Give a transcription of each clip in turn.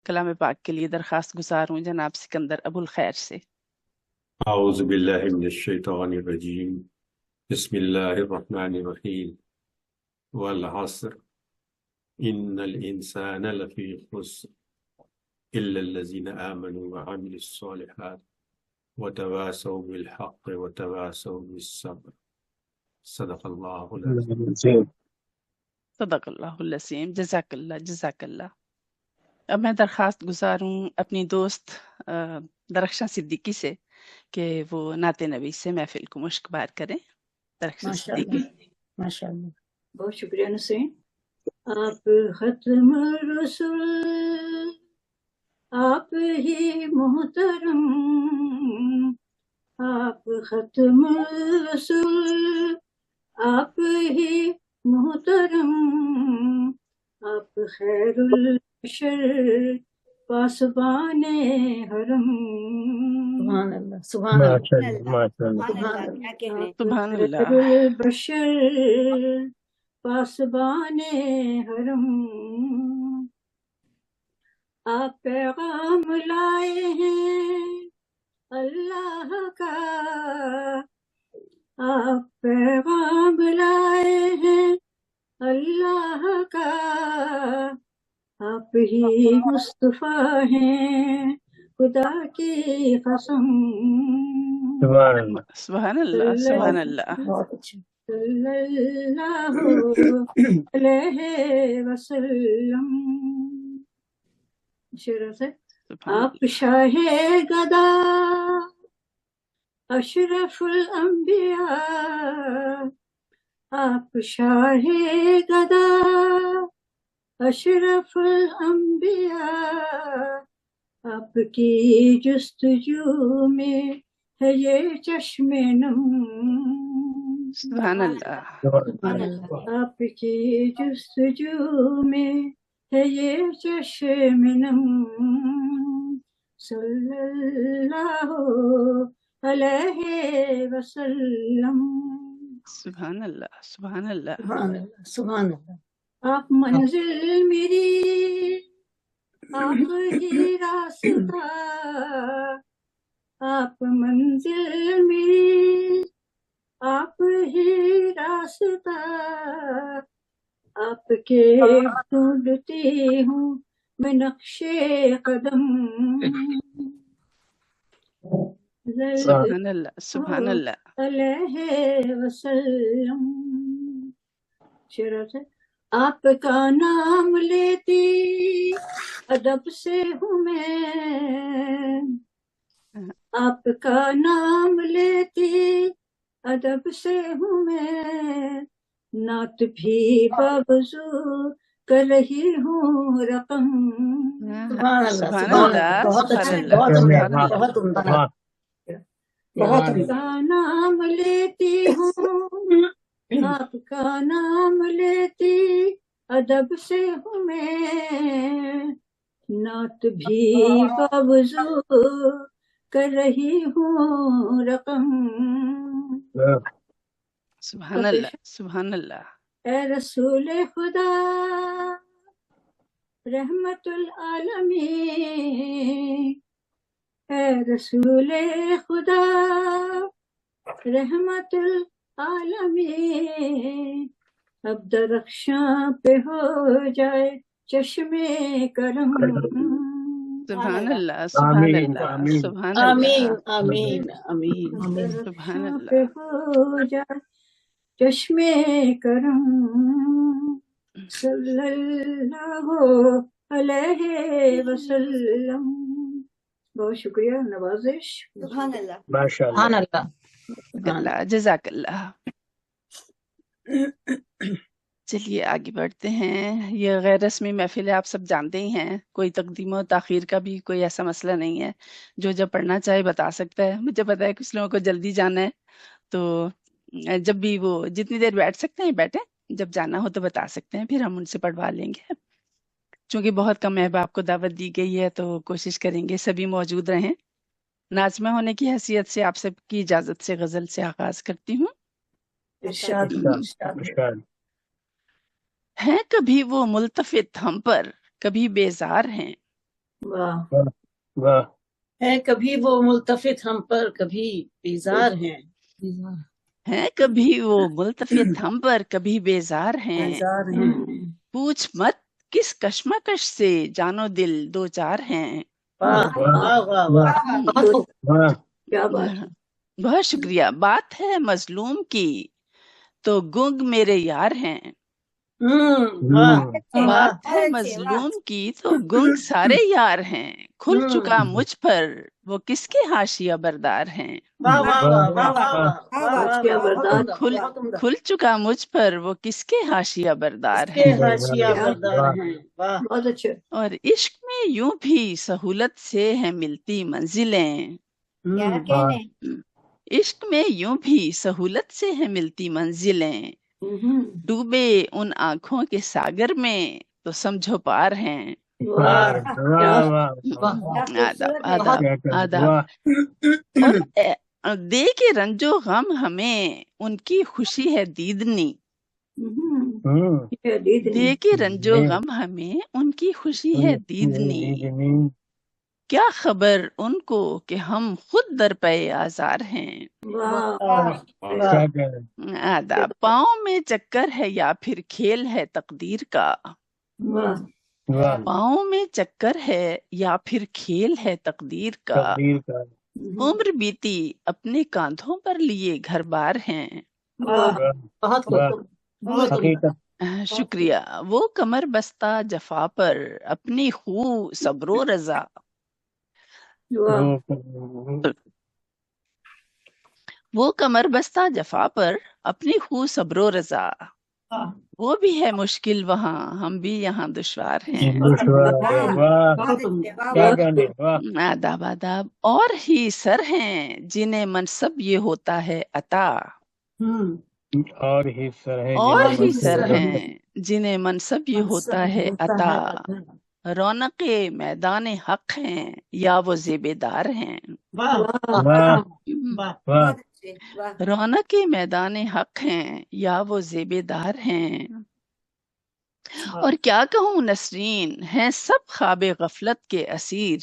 کلام پاک کے لیے درخواست گزار ہوں جناب سکندر ابو الخیر سے۔ اعوذ باللہ من الشیطان الرجیم، بسم اللہ الرحمن الرحیم، والعصر ان الانسان لفی خسر الا الذین آمنوا وعملوا الصالحات وتواصوا بالحق وتواصوا بالصبر۔ صدق اللہ العظیم۔ صدق اللہ العظیم، جزاک اللہ جزاک اللہ۔ اب میں درخواست گزار ہوں اپنی دوست درخشاں صدیقی سے کہ وہ نعت نبی سے محفل کو مشکبار کریں۔ درخشاں صدیقی۔ ماشاء اللہ، بہت شکریہ نسرین۔ آپ ختم رسول، آپ ہی محترم، آپ ختم رسول، آپ ہی محترم، آپ خیر البشر پاسبان حرم۔ سبحان اللہ، سبحان اللہ، سبحان خیر اللہ۔ البشر پاسبان حرم۔ آپ پیغام لائے ہیں اللہ کا، آپ پیغام لائے ہیں اللہ کا، آپ ہی مصطفیٰ ہیں خدا کی قسم۔ سبحان اللہ سبحان اللہ۔ صلی اللہ علیہ وسلم۔ شروع سے آپ شاہ گدا اشرف الانبیاء، آپ شاہ گدا اشرف الانبیاء، آپ کی جستجو میں ہے یہ چشم نم۔ سبحان اللہ۔ آپ کی جستجو میں ہے یہ چشم نم۔ صلی اللہ علیہ وسلم۔ سبحان اللہ سبحان اللہ۔ سبحان اللہ۔ آپ منزل میری، آخری راستہ، آپ منزل میری، آپ ہی راستہ، آپ کے ڈھونڈتی ہوں میں نقش قدم۔ سبحان اللہ سبحان اللہ۔ علیہ وسلم۔ شروع سے آپ کا نام لیتی ادب سے ہوں میں، آپ کا نام لیتی ادب سے ہوں میں، نعت بھی بابزو کر رہی ہوں رقم۔ سبحان اللہ سبحان اللہ بہت عمدہ۔ آپ کا نام لیتی ہوں، آپ کا نام لیتی ادب سے ہوں میں، نعت بھی بابزو کر رہی ہوں رقم۔ سبحان اللہ سبحان اللہ۔ اے رسول خدا رحمت العالمین، اے رسول خدا رحمت العالمین، اب درخشاں پہ ہو جائے چشم کرم۔ سبحان اللہ سبحان اللہ سبحان اللہ۔ آمین آمین آمین۔ سبحان درخشاں اللہ۔ پہ ہو جائے چشم کرم۔ صلی اللہ علیہ وسلم۔ بہت شکریہ، نوازش۔ سبحان اللہ، سبحان اللہ۔ اللہ جزاک اللہ۔ چلیے آگے بڑھتے ہیں۔ یہ غیر رسمی محفل ہے، آپ سب جانتے ہی ہیں، کوئی تقدیم و تاخیر کا بھی کوئی ایسا مسئلہ نہیں ہے، جو جب پڑھنا چاہے بتا سکتا ہے۔ مجھے پتا ہے کچھ لوگوں کو جلدی جانا ہے، تو جب بھی وہ جتنی دیر بیٹھ سکتے ہیں بیٹھیں، جب جانا ہو تو بتا سکتے ہیں، پھر ہم ان سے پڑھوا لیں گے۔ چونکہ بہت کم احباب کو دعوت دی گئی ہے تو کوشش کریں گے سبھی موجود رہیں۔ ناظمہ ہونے کی حیثیت سے آپ سب کی اجازت سے غزل سے آغاز کرتی ہوں۔ ہیں کبھی وہ ملتفت ہم پر، کبھی بیزار ہیں، واہ واہ ہے کبھی وہ ملتفت ہم پر کبھی بیزار ہیں ہیں کبھی وہ ملتفت ہم پر کبھی بیزار ہیں، بیزار ہیں پوچھ مت کس کشمکش سے جانو دل دو چار ہیں۔ واہ واہ واہ واہ بہت خوب واہ کیا بات ہے بہت شکریہ۔ بات ہے مظلوم کی تو گنگ میرے یار ہیں، واہ بات ہے مظلوم کی تو گنگ سارے یار ہیں، کھل چکا مجھ پر وہ کس کے حاشیہ بردار ہیں۔ واہ واہ واہ واہ واہ واہ حاشیہ بردار کھل چکا مجھ پر وہ کس کے حاشیہ بردار کے ہیں۔ حاشیہ بردار ہیں واہ بہت اچھے اور عشق میں یوں بھی سہولت سے ہیں ملتی منزلیں، عشق میں یوں بھی سہولت سے ہیں ملتی منزلیں، ڈوبے ان آنکھوں کے ساگر میں تو سمجھو پار ہیں۔ واہ آداب آداب آداب۔ اور دے کے رنج و غم ہمیں ان کی خوشی ہے دیدنی، دے کے رنج و غم ہمیں ان کی خوشی ہے دیدنی، کیا خبر ان کو کہ ہم خود در پہ آزار ہیں۔ آداب۔ پاؤں میں چکر ہے یا پھر کھیل ہے تقدیر کا، پاؤں میں چکر ہے یا پھر کھیل ہے تقدیر کا، عمر بیتی اپنے کاندھوں پر لیے گھر بار ہیں۔ بہت خوب شکریہ۔ وہ کمر بستہ جفا پر اپنی خو صبر و رضا، وہ کمر بستہ جفا پر اپنی خو صبر و رضا، وہ بھی ہے مشکل وہاں ہم بھی یہاں دشوار ہیں۔ آداب آداب۔ اور ہی سر ہیں جنہیں منصب یہ ہوتا ہے عطا، اور ہی سر ہے اور ہی سر ہیں جنہیں منصب یہ ہوتا ہے عطا، رونق میدان حق ہیں یا وہ زیبے دار ہیں۔ رونق میدان حق ہیں یا وہ زیبے دار ہیں۔ اور کیا کہوں نسرین ہیں سب خواب غفلت کے اسیر،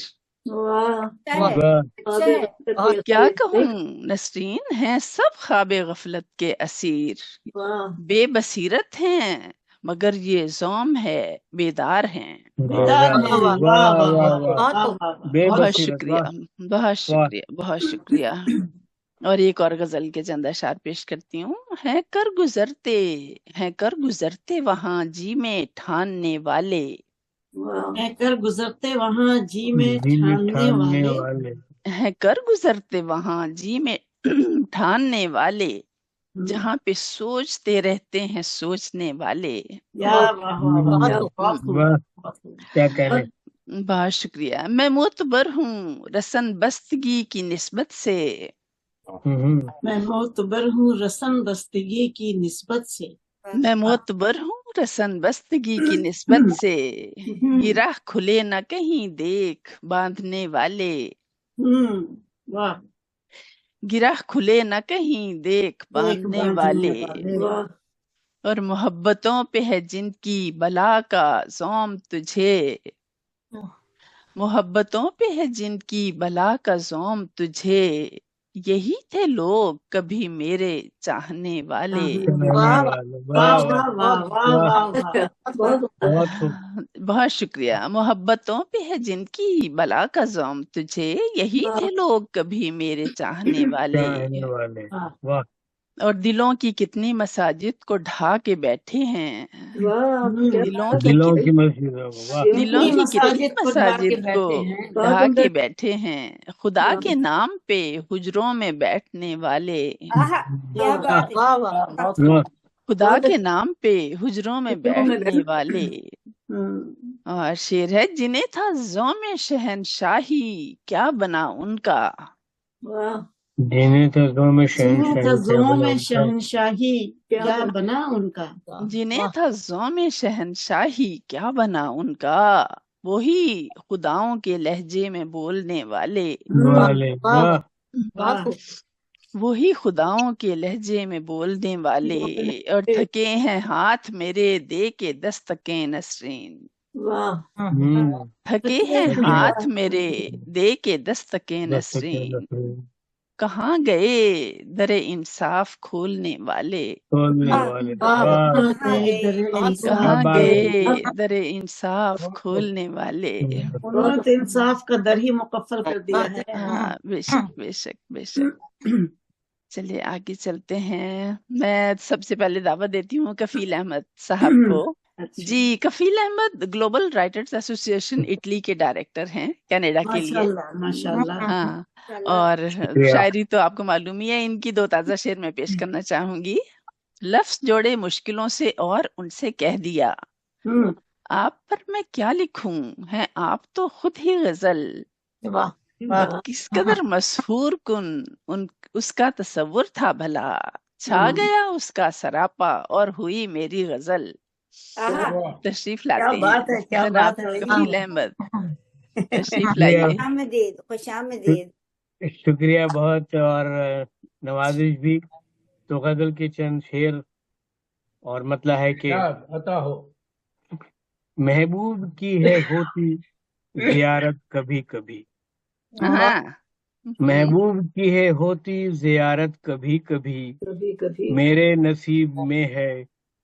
کیا کہوں نسرین ہیں سب خواب غفلت کے اسیر، بے بصیرت ہیں مگر یہ زوم ہے بیدار ہیں۔ بہت شکریہ بہت شکریہ بہت شکریہ۔ اور ایک اور غزل کے چند اشعار پیش کرتی ہوں۔ ہیں کر گزرتے وہاں جی میں ٹھاننے والے، ہے کر گزرتے وہاں جی میں ٹھاننے والے ہیں کر گزرتے وہاں جی میں ٹھاننے والے، جہاں پہ سوچتے رہتے ہیں سوچنے والے۔ بہت شکریہ۔ میں معتبر ہوں رسن بستگی کی نسبت سے، میں معتبر ہوں رسن بستگی کی نسبت سے، میں معتبر ہوں رسن بستگی کی نسبت سے، یہ راہ کھلے نہ کہیں دیکھ باندھنے والے، گرہ کھلے نہ کہیں دیکھ باندھنے والے، اور محبتوں پہ ہے جن کی بلا کا زوم تجھے، محبتوں پہ ہے جن کی بلا کا زوم تجھے، یہی تھے لوگ کبھی میرے چاہنے والے۔ بہت شکریہ۔ محبتوں پہ ہے جن کی بلا کا زوم تجھے، یہی تھے لوگ کبھی میرے چاہنے والے، اور دلوں کی کتنی مساجد کو ڈھا کے بیٹھے ہیں، دلوں کی کتنی مساجد کو ڈھا کے بیٹھے ہیں، خدا کے نام پہ حجروں میں بیٹھنے والے، خدا کے نام پہ حجروں میں بیٹھنے والے۔ اور شعر ہے، جنہیں تھا زوم شہنشاہی کیا بنا ان کا، جنہیں تھا زوم شہنشاہی کیا بنا ان کا، جنہیں تھا زوم شہنشاہی کیا بنا ان کا، وہی خداؤں کے لہجے میں بولنے والے، وہی خداؤں کے لہجے میں بولنے والے، اور تھکے ہیں ہاتھ میرے دے کے دستکیں نسرین، واہ تھکے ہیں ہاتھ میرے دے کے دستکیں نسرین، کہاں گئے در انصاف کھولنے والے، کھولنے والے واہ واہ کہاں گئے در کیا انصاف بات ہے گئے در انصاف کھولنے والے۔ انہوں نے تو انصاف کا در ہی مکفل کر دیا ہے۔ ہاں بے شک بے شک بے شک۔ چلیے آگے چلتے ہیں۔ میں سب سے پہلے دعوت دیتی ہوں کفیل احمد صاحب کو۔ اچھا جی کفیل احمد گلوبل رائٹرز ایسوسی ایشن اٹلی کے ڈائریکٹر ہیں کینیڈا کے ماشاء لیے۔ اللہ ماشاء اللہ۔ ہاں اور شکریہ شاعری تو آپ کو معلوم ہی ہے، ان کی 2 تازہ شعر میں پیش کرنا چاہوں گی۔ لفظ جوڑے مشکلوں سے اور ان سے کہہ دیا، ہوں، آپ پر میں کیا لکھوں، ہیں آپ تو خود ہی غزل، واہ واہ کس قدر مسحور کن اس کا تصور تھا بھلا، چھا گیا اس کا سراپا اور ہوئی میری غزل۔ تشریف کیا لاتے ہیں بات ہے کیا جناب بات ہے۔ کفیل احمد، تشریف شکریہ لائیے۔ آمدید، خوش آمدید۔ شکریہ بہت، اور نوازش بھی۔ تو غزل کے چند شعر اور مطلب ہے کہ محبوب کی ہے ہوتی زیارت کبھی کبھی، ہاں محبوب کی ہے ہوتی زیارت کبھی کبھی، کبھی کبھی میرے نصیب میں ہے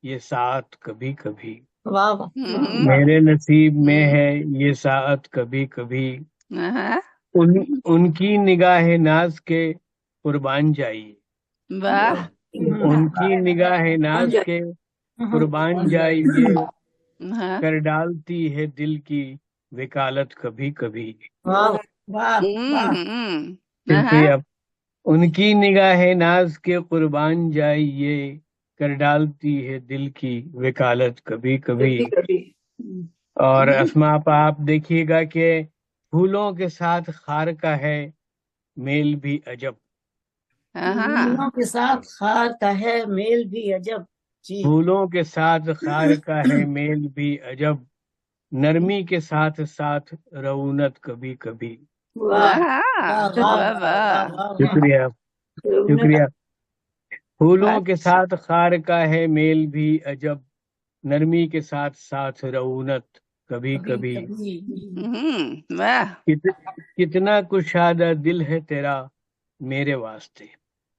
یہ ساعت کبھی کبھی، واہ واہ میرے نصیب میں ہے یہ ساعت کبھی کبھی، ہاں ان کی نگاہ ناز کے قربان جائیے، واہ ان کی نگاہ ناز کے قربان جائیے، ہاں کر ڈالتی ہے دل کی وکالت کبھی کبھی۔ واہ واہ واہ۔ شکریہ۔ ان کی نگاہ ناز کے قربان جائیے، کر ڈالتی ہے دل کی وکالت کبھی کبھی۔ کبھی اور اسماء پہ آپ دیکھیے گا کہ پھولوں کے ساتھ خار کا ہے میل بھی عجب، پھولوں کے ساتھ خار کا ہے میل بھی عجب۔ جی پھولوں کے ساتھ خار کا ہے میل بھی عجب، نرمی کے ساتھ ساتھ رعونت کبھی کبھی۔ واہ شکریہ شکریہ۔ پھولوں کے ساتھ خار کا ہے میل بھی عجب، نرمی کے ساتھ ساتھ رعونت کبھی کبھی، واہ کتنا کشادہ دل ہے تیرا میرے واسطے،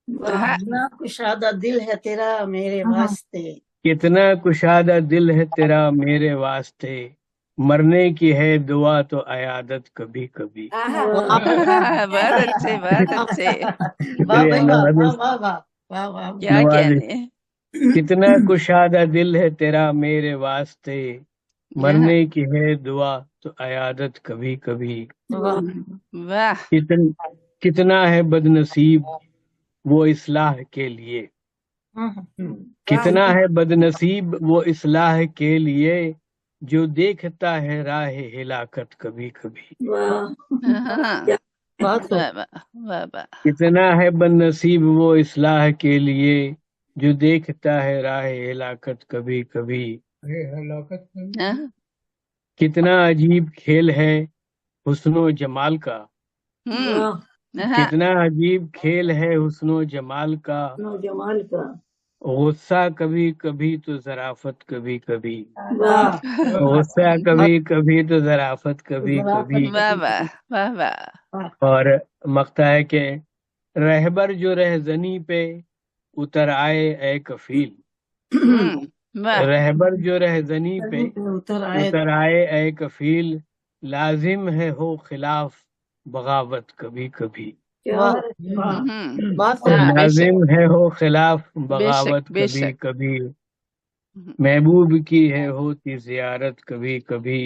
کتنا کشادہ دل ہے تیرا میرے واسطے، کتنا کشادہ دل ہے تیرا میرے واسطے، مرنے کی ہے دعا تو عیادت کبھی کبھی۔ بہت اچھے بہت اچھے، شکریہ نوازش، کیا کہنے۔ کتنا کشادہ دل ہے تیرا میرے واسطے، مرنے کی ہے دعا تو عیادت کبھی کبھی، واہ کتنا ہے بد نصیب وہ اصلاح کے لیے، کتنا ہے بد نصیب وہ اصلاح کے لیے، جو دیکھتا ہے راہ ہلاکت کبھی کبھی، کتنا ہے بد نصیب وہ اصلاح کے لیے، جو دیکھتا ہے راہ ہلاکت کبھی کبھی، کتنا عجیب کھیل ہے حسن و جمال کا، کتنا عجیب کھیل ہے حسن و جمال کا، جمال کا غصہ کبھی کبھی تو ظرافت کبھی کبھی، غصہ کبھی کبھی تو ظرافت کبھی کبھی۔ واہ واہ واہ واہ۔ اور مقطع ہے کہ رہبر جو رہزنی پہ اتر آئے اے کفیل، رہبر جو رہزنی پہ اتر آئے اے کفیل، لازم ہے ہو خلاف بغاوت کبھی کبھی، لازم ہے ہو خلاف بغاوت کبھی کبھی، محبوب کی ہے ہوتی زیارت کبھی کبھی،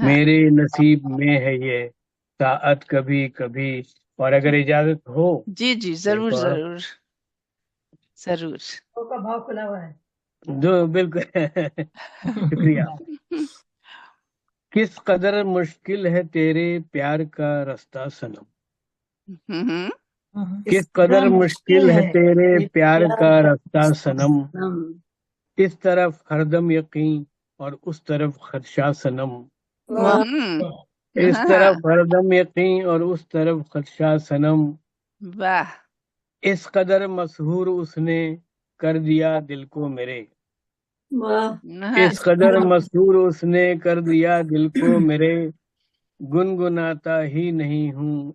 میرے نصیب میں ہے یہ ساعت کبھی کبھی۔ اور اگر اجازت ہو جی جی ضرور ضرور ضرور، بھاؤ کھلا ہوا ہے جو بالکل شکریہ۔ کس قدر مشکل ہے تیرے پیار کا رستہ صنم، کس قدر مشکل ہے تیرے پیار کا رستہ صنم، اس طرف ہردم یقین اور اس طرف خدشہ صنم، اس طرف ہردم یقین اور اس طرف خدشہ صنم، اس قدر مسحور اس نے کر دیا دل کو میرے، واہ اس قدر مسرور اس نے کر دیا دل کو میرے، گنگناتا ہی نہیں ہوں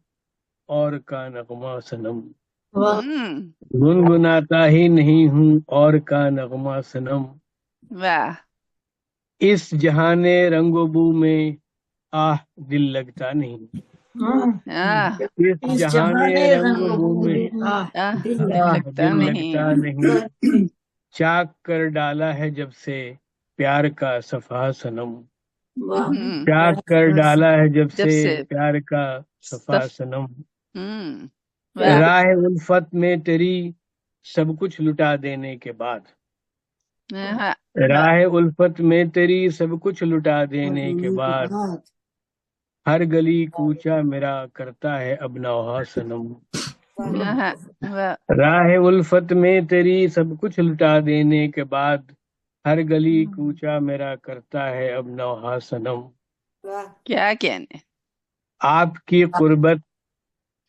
اور کا نغمہ صنم، واہ گنگناتا ہی نہیں ہوں اور کا نغمہ صنم، واہ اس جہان رنگ و بو میں آہ دل لگتا نہیں، اس جہان رنگ و بو میں دل آہ لگتا دل نہیں، لگتا نہیں، چاک کر ڈالا ہے جب سے پیار کا صفحہ صنم، چاک کر ڈالا ہے جب سے پیار کا صفحہ صنم، راہ الفت میں تیری سب کچھ لٹا دینے کے بعد، راہ الفت میں تیری سب کچھ لٹا دینے کے بعد، ہر گلی کوچا میرا کرتا ہے اب نوحہ صنم، راہ الفت میں تیری سب کچھ لٹا دینے کے بعد، ہر گلی کوچا میرا کرتا ہے اب نوحہ صنم، کیا کہنے، آپ کی قربت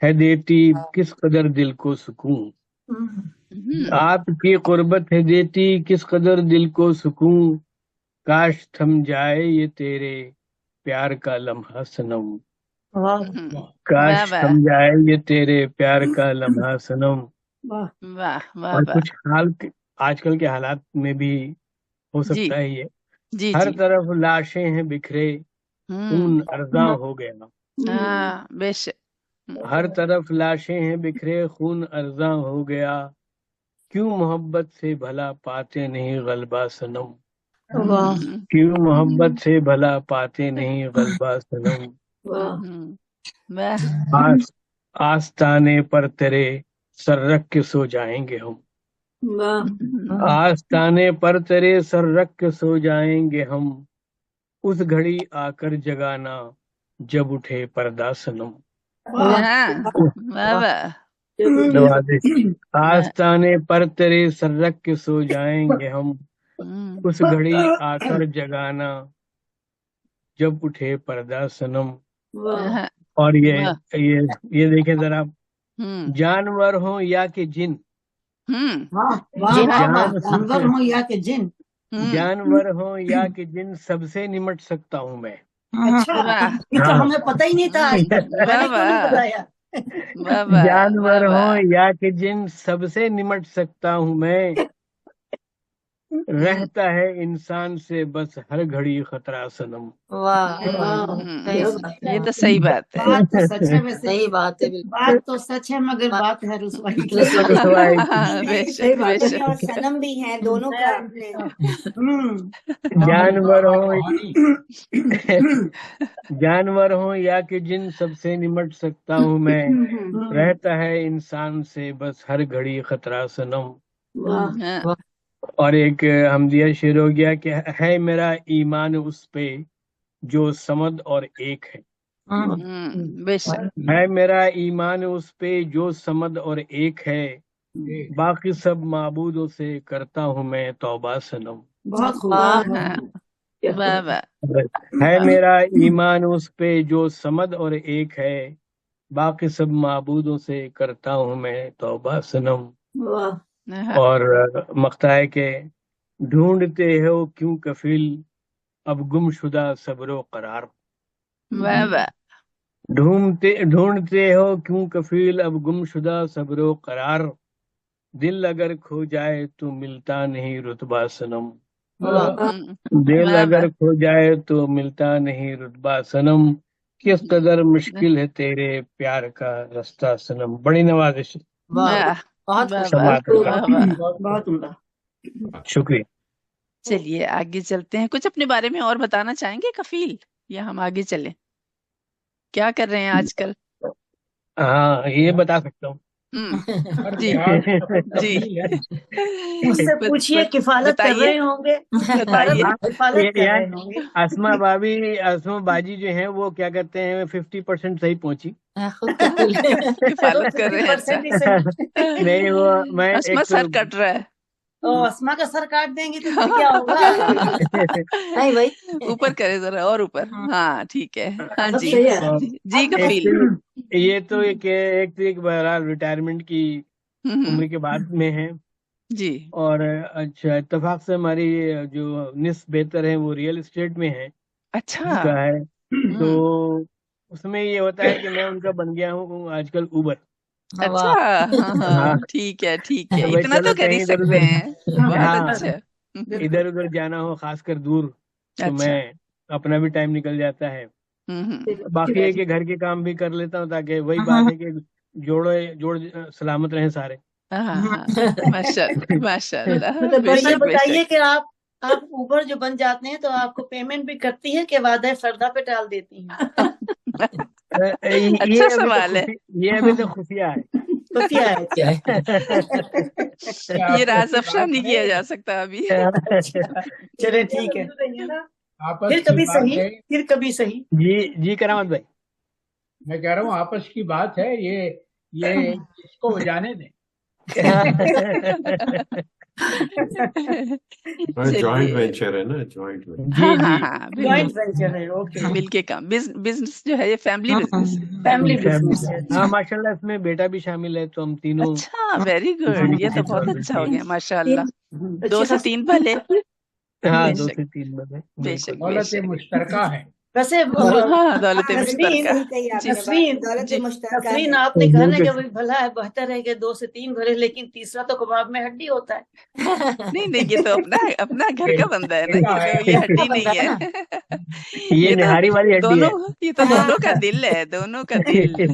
ہے دیتی کس قدر دل کو سکون، آپ کی قربت ہے دیتی کس قدر دل کو سکون، کاش تھم جائے یہ تیرے پیار کا لمحہ صنم، کاش تھم جائے یہ تیرے پیار کا لمحہ صنم، اور کچھ آج کل کے حالات میں بھی ہو سکتا ہے یہ، ہر طرف لاشیں ہیں بکھرے خون ارزاں ہو گیا، بے شک، ہر طرف لاشیں ہیں بکھرے خون ارزاں ہو گیا، کیوں محبت سے بھلا پاتے نہیں غلبہ صنم، کیوں محبت سے بھلا پاتے نہیں غلبہ صنم، آستانے پر تیرے سر رکھ کے سو جائیں گے ہم، آستانے پر تیرے سر رکھ کے سو جائیں گے ہم، اس گھڑی آ کر جگانا جب اٹھے پردہ صنم، آستانے پر تیرے سر رکھ کے سو جائیں گے ہم، اس گھڑی آ کر جگانا جب اٹھے پردہ صنم، اور یہ دیکھیں ذرا، جانور ہوں یا کہ جن، جانور ہوں یا کہ جن، جانور ہوں یا کہ جن سب سے نمٹ سکتا ہوں میں، اچھا ہمیں پتہ ہی نہیں تھا، میں نے کیوں نہیں بتایا، جانور ہوں یا کہ جن سب سے نمٹ سکتا ہوں میں، رہتا ہے انسان سے بس ہر گھڑی خطرہ صنم، یہ تو صحیح بات ہے، بات تو سچ ہے، ویسے صحیح بات ہے، بات تو سچ ہے مگر بات ہے رسوائی کی، اور صنم بھی ہیں دونوں کا اپنے، جانور ہوں یا کہ جن سب سے نمٹ سکتا ہوں میں، رہتا ہے انسان سے بس ہر گھڑی خطرہ صنم، اور ایک حمدیہ شعر ہو گیا کہ ہے میرا ایمان اس پہ جو صمد اور ایک ہے، ہے میرا ایمان اس پہ جو صمد اور ایک ہے، باقی سب معبودوں سے کرتا ہوں میں توبہ صنم، بہت خوب، ہے میرا ایمان اس پہ جو صمد اور ایک ہے، باقی سب معبودوں سے کرتا ہوں میں توبہ صنم، اور مقطع ہے کہ ڈھونڈتے ہو کیوں کفیل اب گم شدہ صبر و قرار، ڈھونڈتے ہو کیوں کفیل اب گم شدہ صبر و قرار، دل اگر کھو جائے تو ملتا نہیں رتبہ صنم، دل اگر کھو جائے تو ملتا نہیں رتبہ صنم، کس قدر مشکل ہے تیرے پیار کا رستہ صنم، بڑی نوازش، بہت عمدہ، شکریہ۔ چلیے آگے چلتے ہیں، کچھ اپنے بارے میں اور بتانا چاہیں گے کفیل، یا ہم آگے چلیں، کیا کر رہے ہیں آج کل؟ ہاں یہ بتا سکتا ہوں، جی جی اس سے پوچھئے کفالت کر رہے ہوں گے، اسما باجی جو ہیں وہ کیا کہتے ہیں 50% صحیح پہنچی، کفالت کر رہے ہیں، نہیں وہ میں اسما سر کٹ رہا ہے، اسما کا سر کاٹ دیں گے تو پھر کیا ہوگا، نہیں بھائی اوپر کرے ذرا اور اوپر، ہاں ٹھیک ہے، ہاں جی جی کفیل، یہ تو ایک بہرحال ریٹائرمنٹ کی عمر کے بعد میں ہے، جی اور اچھا اتفاق سے ہماری جو نصف بہتر ہیں وہ ریئل اسٹیٹ میں ہیں، اچھا کا ہے، تو ہوں اس میں یہ ہوتا ہے کہ میں ان کا بن گیا ہوں آج کل اوبر۔ اچھا ہاں ہاں ہاں ٹھیک ہے ٹھیک ہے، تو بھائی اتنا تو چلو کر ہی کہیں ادھر سکتے ادھر، ہیں، بہت ہاں اچھا ادھر ادھر جانا ہو خاص کر دور تو اچھا میں اپنا بھی ٹائم نکل جاتا ہے، باقی ہے کہ گھر کے کام بھی کر لیتا ہوں تاکہ وہی بات ہے کہ جوڑ سلامت رہیں سارے۔ ہاں ہاں ماشاء اللہ ماشاء اللہ، مطلب بے اور یہ شک بے بتائیے شک۔ کہ آپ اوبر جو بن جاتے ہیں تو آپ کو پیمنٹ بھی کرتی ہے کہ وعدہ فردا پہ ٹال دیتی ہیں؟ اچھا سوال ہے، یہ ابھی تو خفیہ ہے۔ خفیہ ہے کیا؟ یہ راز افشا نہیں کیا جا سکتا ابھی۔ چلے ٹھیک ہے، پھر کبھی صحیح، پھر کبھی صحیح۔ جی کرامت بھائی، میں کہہ رہا ہوں آپس کی بات ہے، یہ اس کو جانے دیں۔ جوائنٹ چلیے وینچر ہے نا، جوائنٹ وینچر۔ ہاں جی ہاں جی ہاں جوائنٹ بالکل، وینچر ہے، اوکے، مل کے کام، بزنس جو ہے یہ فیملی بزنس ہے، فیملی فیملی بزنس ہے۔ ہاں ماشاء اللہ اس میں بیٹا بھی شامل ہے تو ہم تینوں اچھا ویری کسی گڈ، نہ یہ تو کسی بہت طرح اچھا ہو سے، گیا ماشاء اللہ، اچھی 2 سے خاصی 3 پلے، ہاں بے 2 شک سے 3 میں بے بالکل۔ شک بے دولت شک۔ مشترکہ ہے۔ ویسے ہاں دولت نسرین، مشترکہ، صحیح کہی آپ جی نے بات، نسرین دولت جی مشترکہ نسرین ہے۔ آپ نے کہا نا کہ بالکل وہی بھلا ہے، بہتر ہے کہ 2 سے 3 بھرے، لیکن تیسرا تو کباب میں ہڈی ہوتا ہے۔ نہیں نہیں، یہ تو اپنا گھر کا بندہ ہے نا، یہ گھر کا ہڈی بندہ نہیں ہے نا۔ ہے، یہ یہ تو نہاری والی ہڈی دونوں، ہے۔ یہ تو دونوں کا دل ہے، دونوں کا دل۔ ٹھیک ہے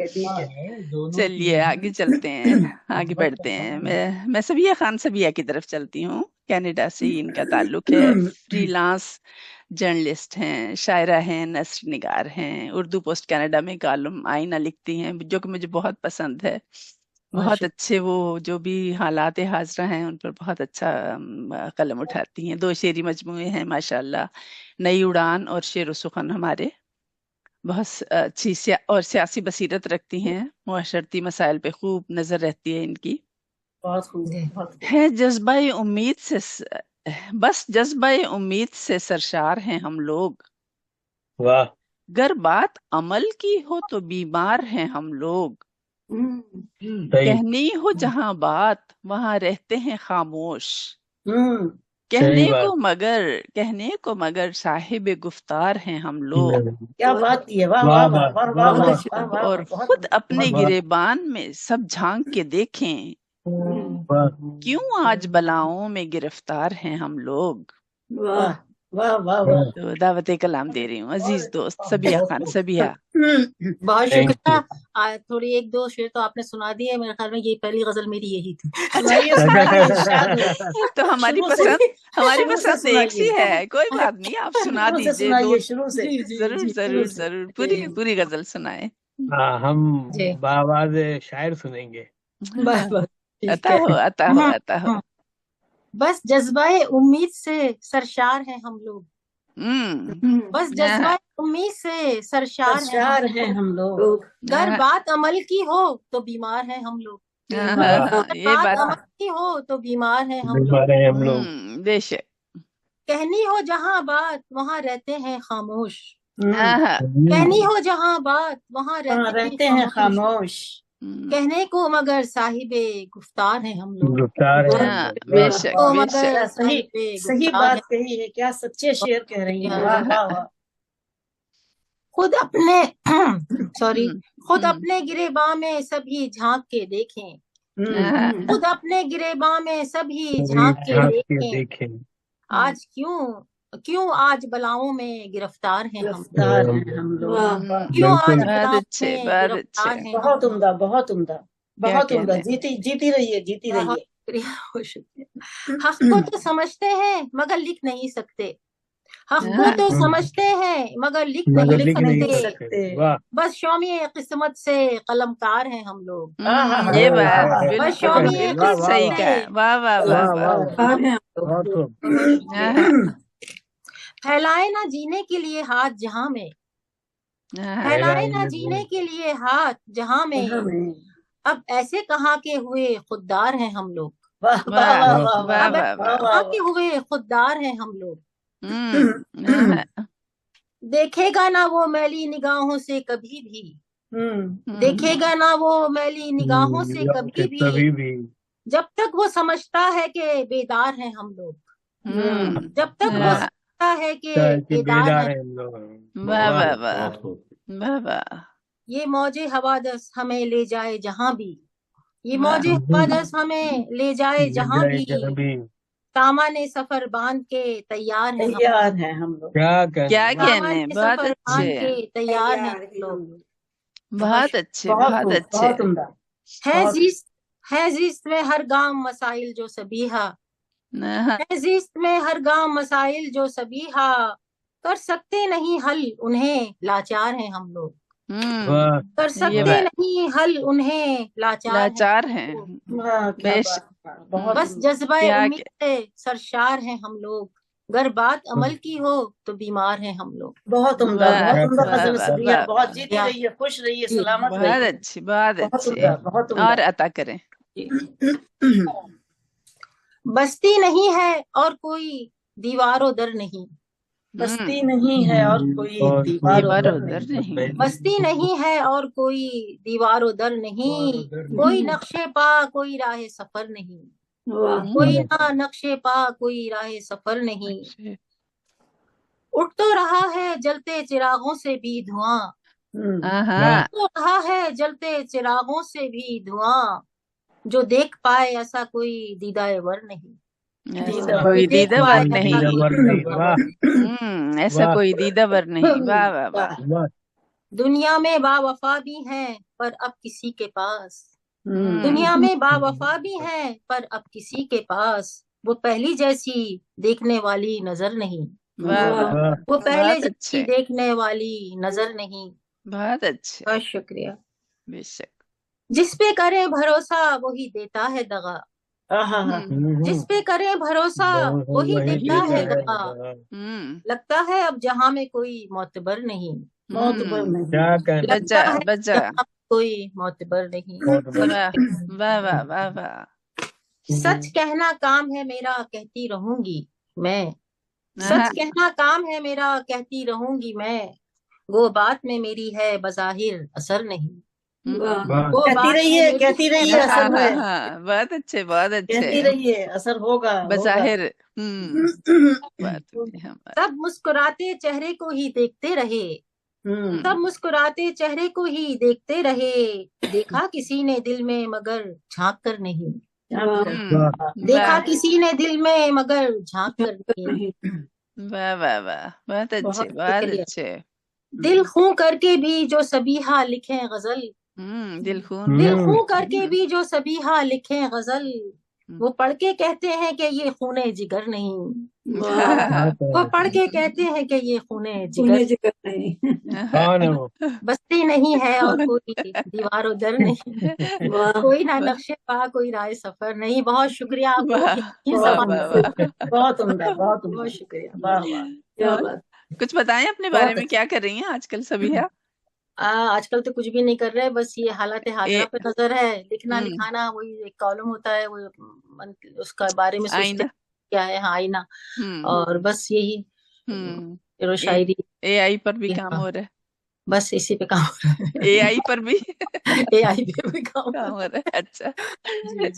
ٹھیک ہے۔ ہے دونوں کی چلیے آگے چلتے ہیں، آگے محبت کا بڑھتے ہیں۔ کام ہے۔ میں سبیہ خان سبیہ کی طرف چلتی ہوں، کینیڈا سے ہی ان کا تعلق ہے، فری لانس جرنلسٹ ہیں، شاعرہ ہیں، نثر نگار ہیں، اردو پوسٹ کینیڈا میں کالم آئینہ لکھتی ہیں جو کہ مجھے بہت پسند ہے، بہت اچھے، وہ جو بھی حالات حاضرہ ہیں ان پر بہت اچھا قلم اٹھاتی ہیں۔ 2 شعری مجموعے ہیں ماشاءاللہ، نئی اڑان اور شعر و سخن ہمارے، بہت اچھی اور سیاسی بصیرت رکھتی ہیں، معاشرتی مسائل پہ خوب نظر رہتی ہے ان کی، بہت خوب، بہت خوب۔ ہے جذبہ امید سے بس جذبہ امید سے سرشار ہیں ہم لوگ، واہ، گر بات عمل کی ہو تو بیمار ہیں ہم لوگ، صحیح کہنی ہو جہاں بات وہاں رہتے ہیں خاموش، صحیح بات۔ کہنے کو مگر صاحب گفتار ہیں ہم لوگ، کیا بات کی ہے، واہ واہ واہ واہ واہ واہ واہ واہ واہ اور واہ، بہت خود عمدہ، اپنے بہت گریبان میں سب جھانک کے دیکھیں، واہ، کیوں آج بلاؤں میں گرفتار ہیں ہم لوگ۔ واہ واہ واہ واہ۔ تو دعوت کلام دے رہی ہوں عزیز دوست سبیہ خان سبیہ۔ بہت تھینک شکریہ۔ یو۔ تھوڑی 1-2 شعر تو آپ نے سنا دیے، میرے خیال میں یہ پہلی غزل میری یہی تھی۔ سنائیے سنائیے، ارشاد ہو، تو ہماری شروع سے پسند ایک سی سنائیے، ہے، کوئی بات نہیں، آپ سنا شروع سے دیجئے، سنائیے، شروع سے، ضرور شروع ضرور سے۔ ضرور، جی۔ پوری غزل سنائیں۔ ہاں ہم جی بآواز شاعر سنیں گے۔ بس بس ٹھیک عطا ہے۔ ہو عطا ہو عطا ہو۔ بس جذبہ امید سے سرشار ہیں ہم لوگ، بس جذبہ امید سے سرشار ہیں ہم سرشار ہیں ہم لوگ، گر بات عمل کی ہو تو بیمار ہیں ہم لوگ، یہ بات بات عمل کی ہو تو بیمار ہیں ہم لوگ، بیمار ہیں ہم لوگ، بے شک، کہنی ہو جہاں بات وہاں رہتے ہیں خاموش، ہاں کہنی ہو جہاں بات وہاں وہاں رہتے رہتے ہیں ہیں خاموش، خاموش۔ کہنے کو مگر صاحب گفتار ہیں ہم لوگ، گفتار ہیں ہم ہاں، لوگ۔ بے واہ، شک کو بے مگر شک، صحیح صاحب صحیح گفتار بات ہیں، کہی ہے، کیا سچے شعر کہہ رہی ہیں، واہ واہ واہ۔ خود اپنے سوری خود اپنے گریباں میں سبھی جھانک کے دیکھیں، خود اپنے گریباں میں سبھی جھانک کے جھانک کے دیکھیں، دیکھیں، آج کیوں آج بلاؤں میں گرفتار ہیں ہم، گرفتار ہیں ہم لوگ، کیوں آج بالکل، بہت بلاؤں اچھے میں بہت گرفتار اچھے، ہیں ہم، بہت عمدہ بہت عمدہ کیا بہت عمدہ، کہنے، جیتی رہیے جیتی بہت رہیے۔ شکریہ بہت شکریہ۔ حق کو تو سمجھتے ہیں مگر لکھ نہیں سکتے، حق کو تو سمجھتے ہیں مگر لکھ مگر نہیں لکھ نہیں سکتے، سکتے۔ واہ، بس شومی قسمت سے قلم کار ہیں ہم لوگ، یہ بات بس بالکل شومی واہ قسمت واہ صحیح سے کہا، واہ واہ واہ واہ واہ، واہ، بہت خوب۔ بہت شکریہ۔ پھیلائے نہ جینے کے لیے ہاتھ جہاں میں، پھیلائے نہ جینے کے لیے ہاتھ جہاں میں، اب ایسے کہاں کے ہوئے خوددار ہیں ہم لوگ، واہ واہ واہ واہ واہ اب واہ واہ، کہاں کے ہوئے خوددار ہیں ہم لوگ، ہوں، دیکھے گا نہ وہ میلی نگاہوں سے کبھی بھی، دیکھے گا نہ وہ میلی نگاہوں سے کبھی بھی، کبھی بھی جب تک وہ سمجھتا ہے کہ بیدار ہیں ہم لوگ، جب تک وہ سمجھتا ہے کہ بیدار ہیں ہم لوگ، واہ واہ واہ واہ واہ، یہ موج حوادث ہمیں لے جائے جہاں بھی، یہ موج حوادث ہمیں لے جائے جہاں بھی، سامان سفر باندھ کے تیار ہیں ہم لوگ، کیا کہنے، بہت سفر اچھے، باندھ کے تیار ہیں ہم لوگ، بہت اچھے، بہت اچھے، ہے زیست میں ہر گام مسائل جو سبیہا، ہے زیست میں ہر گام مسائل جو سبیہا، کر سکتے نہیں حل انہیں لاچار ہیں ہم لوگ، کر سکتے نہیں حل انہیں لاچار ہیں، بس جذبہ امید سے سرشار ہیں ہم لوگ، گر بات عمل کی ہو تو بیمار ہیں ہم لوگ۔ بہت عمدہ، بہت عمدہ غزل سبیہ، بہت جیتی رہیے، خوش رہیے، سلامت رہیے، بہت اچھی، بہت اچھی، اور عطا کریں۔ بستی نہیں ہے اور کوئی دیوار و در نہیں، بستی نہیں ہے اور کوئی دیوار و در نہیں، بستی نہیں ہے اور کوئی دیوار و در نہیں، کوئی نقش پا کوئی راہ سفر نہیں، کوئی نہ نقش پا کوئی راہ سفر نہیں، اٹھ تو رہا ہے جلتے چراغوں سے بھی دھواں، اٹھ تو رہا ہے جلتے چراغوں سے بھی دھواں، جو دیکھ پائے ایسا کوئی دیدہ ور نہیں، کوئی دیدہ ور نہیں، ایسا کوئی دیدہ ور نہیں، واہ واہ واہ۔ دنیا میں با وفا بھی ہیں پر اب کسی کے پاس، دنیا میں با وفا بھی ہیں پر اب کسی کے پاس، وہ پہلی جیسی دیکھنے والی نظر نہیں، وہ پہلے جیسی دیکھنے والی نظر نہیں۔ بہت اچھے، بہت شکریہ۔ بے شک، جس پہ کرے بھروسہ وہی دیتا ہے دغا، جس پہ کرے بھروسہ وہی دیتا ہے دغا، لگتا ہے اب جہاں میں کوئی معتبر نہیں، لگتا ہے جہاں کوئی معتبر نہیں۔ واہ واہ واہ واہ۔ سچ کہنا کام ہے میرا کہتی رہوں گی میں، سچ کہنا کام ہے میرا کہتی رہوں گی میں، وہ بات میں میری ہے بظاہر اثر نہیں، کہتی رہیے، کہتی رہیے، اثر ہے، بہت اچھے، بہت اچھے، کہتی رہیے، اثر ہوگا بظاہر۔ سب مسکراتے چہرے کو ہی دیکھتے رہے، سب مسکراتے چہرے کو ہی دیکھتے رہے، دیکھا کسی نے دل میں مگر جھانک کر نہیں، دیکھا کسی نے دل میں مگر جھانک کر نہیں۔ واہ واہ واہ، بہت اچھے، بہت اچھے۔ دل خوں کر کے بھی جو سبیہا لکھیں غزل، دل خون کر کے بھی جو سبیہا لکھیں غزل، وہ پڑھ کے کہتے ہیں کہ یہ خون جگر نہیں، وہ پڑھ کے کہتے ہیں کہ یہ خون جگر نہیں، بستی نہیں ہے اور کوئی دیوار و در نہیں، کوئی نہ نقش پا کوئی رائے سفر نہیں۔ بہت شکریہ آپ کو، بہت عمدہ، بہت شکریہ۔ کچھ بتائیں اپنے بارے میں، کیا کر رہی ہیں آج کل سبیہا؟ آج کل تو کچھ بھی نہیں کر رہے، بس یہ حالات حاضرہ پہ نظر ہے، لکھنا لکھانا، وہی ایک کالم ہوتا ہے، وہ اس کا بارے میں سوچتے کیا ہے، ہاں آئینہ، اور بس یہی شاعری، اے آئی پر بھی کام ہو رہا ہے، بس اسی پہ کام ہو رہا ہے، اے آئی پر بھی، اے آئی پہ بھی کام ہو رہا ہے۔ اچھا،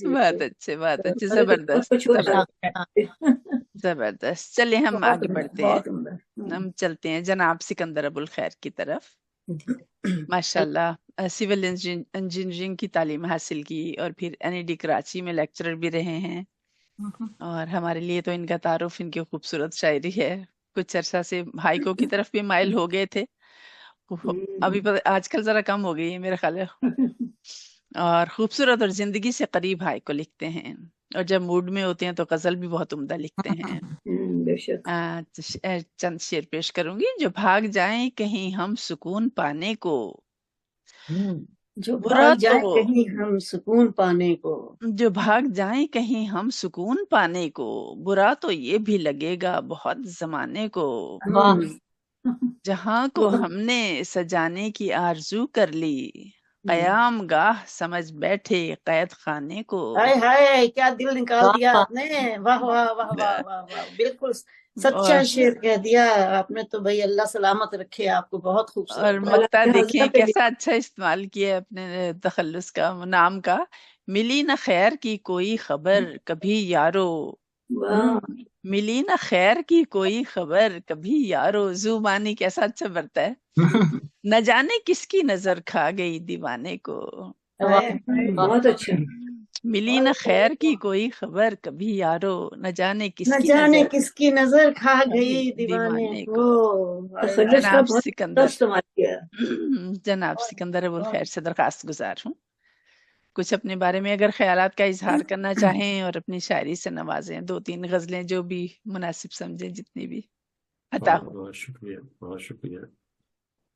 بہت اچھے، بہت اچھے، زبردست زبردست۔ چلیے ہم آگے بڑھتے ہیں، ہم چلتے ہیں جناب سکندر ابو الخیر کی طرف۔ ماشاءاللہ سول انجینئرنگ کی تعلیم حاصل کی، اور پھر NED کراچی میں لیکچرر بھی رہے ہیں، اور ہمارے لیے تو ان کا تعارف ان کی خوبصورت شاعری ہے۔ کچھ عرصہ سے ہائیکو کی طرف بھی مائل ہو گئے تھے، ابھی آج کل ذرا کم ہو گئی ہے میرا خیال ہے، اور خوبصورت اور زندگی سے قریب ہائیکو لکھتے ہیں، اور جب موڈ میں ہوتے ہیں تو غزل بھی بہت عمدہ لکھتے ہیں۔ چند شعر پیش کروں گی۔ جو بھاگ جائیں کہیں ہم سکون پانے کو، جو بھاگ جائیں کہیں ہم سکون پانے کو، جو بھاگ جائیں کہیں ہم سکون پانے کو، برا تو یہ بھی لگے گا بہت زمانے کو، جہاں کو ہم نے سجانے کی آرزو کر لی، قیام گاہ سمجھ بیٹھے قید خانے کو۔ ہائے ہائے کیا دل نکال دیا آپ نے، واہ واہ واہ واہ واہ واہ، بالکل سچا شعر کہہ دیا آپ نے تو، بھائی اللہ سلامت رکھے آپ کو، بہت خوبصورت۔ اور مقطع دیکھیں کیسا اچھا استعمال کیا ہے اپنے تخلص کا، نام کا، ملی نہ خیر کی کوئی خبر کبھی یارو، واہ ملی نہ خیر کی کوئی خبر کبھی یارو، زبانی کیسا اچھا برتا ہے، نہ جانے کس کی نظر کھا گئی دیوانے کو، بہت اچھا. ملی نہ خیر کی کوئی خبر کبھی یارو، نہ جانے کس نہ کی جانے نظر کس کی نظر کھا کھا گئی گئی دیوانے دیوانے کو. کو. خضر صاحب جناب بہت سکندر، استعمال کیا. جناب سکندر ابوالخیر سے درخواست گزار ہوں کچھ اپنے بارے میں اگر خیالات کا اظہار کرنا چاہیں اور اپنی شاعری سے نوازیں، 2-3 غزلیں جو بھی مناسب سمجھیں، جتنی بھی عطا بہت ہو. بہت شکریہ، بہت شکریہ.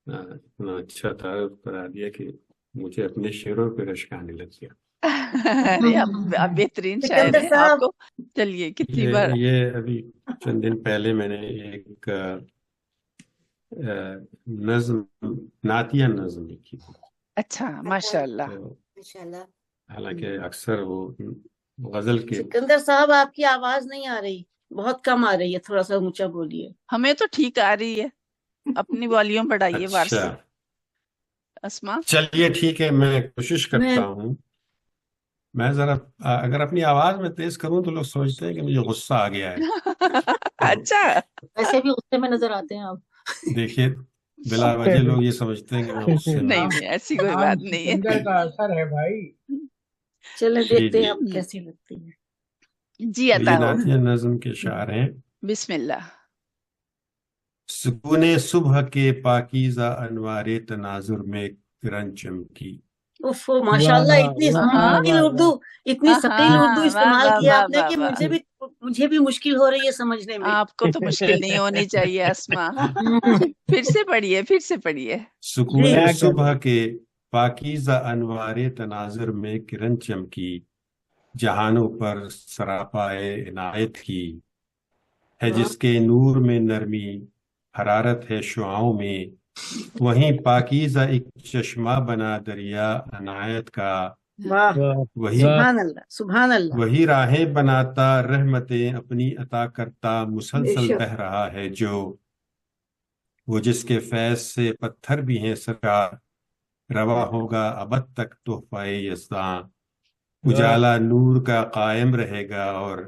اتنا اچھا تعارف کرا دیا کہ مجھے اپنے شعروں پہ رشک آنے لگ گیا. ارے آپ بہترین شاعر سکندر ہیں. آپ صاحب، کو چلیے کتنی بار یہ ابھی چند دن پہلے میں نے ایک نظم، نعتیہ نظم لکھی تھی. اچھا ماشاء اللہ. تو ماشاءاللہ. حالانکہ اکثر وہ غزل کے سکندر صاحب آپ کی آواز نہیں آ رہی، بہت کم آ رہی ہے، تھوڑا سا اونچا بولیے. ہمیں تو ٹھیک آ رہی ہے، اپنی والیوم بڑھائیے اچھا وارسی اسما. چلیے ٹھیک ہے، میں کوشش کرتا ہوں. میں ذرا اگر اپنی آواز میں تیز کروں تو لوگ سوچتے ہیں کہ مجھے غصہ آ گیا ہے. اچھا ویسے بھی غصے میں نظر آتے ہیں آپ. دیکھیے بلا وجہ لوگ یہ سمجھتے ہیں کہ میں غصے میں نہیں ہوں. نہیں ایسی کوئی نام بات نہیں ہے. سکندر کا اثر ہے بھائی. چلے جی دیکھتے جی، ہیں آپ کیسی لگتی ہے. جی یہ عطا ہو. نعتیہ نظم کے شعر ہیں. بسم اللہ. سکون صبح کے پاکیزہ انوار تناظر میں کرن چمکی. اوف ماشاءاللہ، اتنی مشکل اردو، اتنی ثقیل اردو استعمال کیا آپ نے کہ مجھے بھی مشکل ہو رہی ہے سمجھنے میں. آپ کو تو مشکل نہیں ہونی چاہیے اسما. پھر سے پڑھیے، پھر سے پڑھیے. سکون صبح کے پاکیزہ انوار تناظر میں کرن چمکی، جہانوں پر سراپائے عنایت کی، ہے جس کے نور میں نرمی حرارت ہے شعاؤں میں، وہیں پاکیزہ ایک چشمہ بنا دریا عنایت کا، واہ، وہی سبحان اللہ سبحان اللہ. وہی راہیں بناتا رحمتیں اپنی عطا کرتا بے مسلسل شک. بہ رہا ہے جو، وہ جس کے فیض سے پتھر بھی ہیں سرکار، روا ہوگا ابد تک تحفہ یزداں، اجالا نور کا قائم رہے گا، اور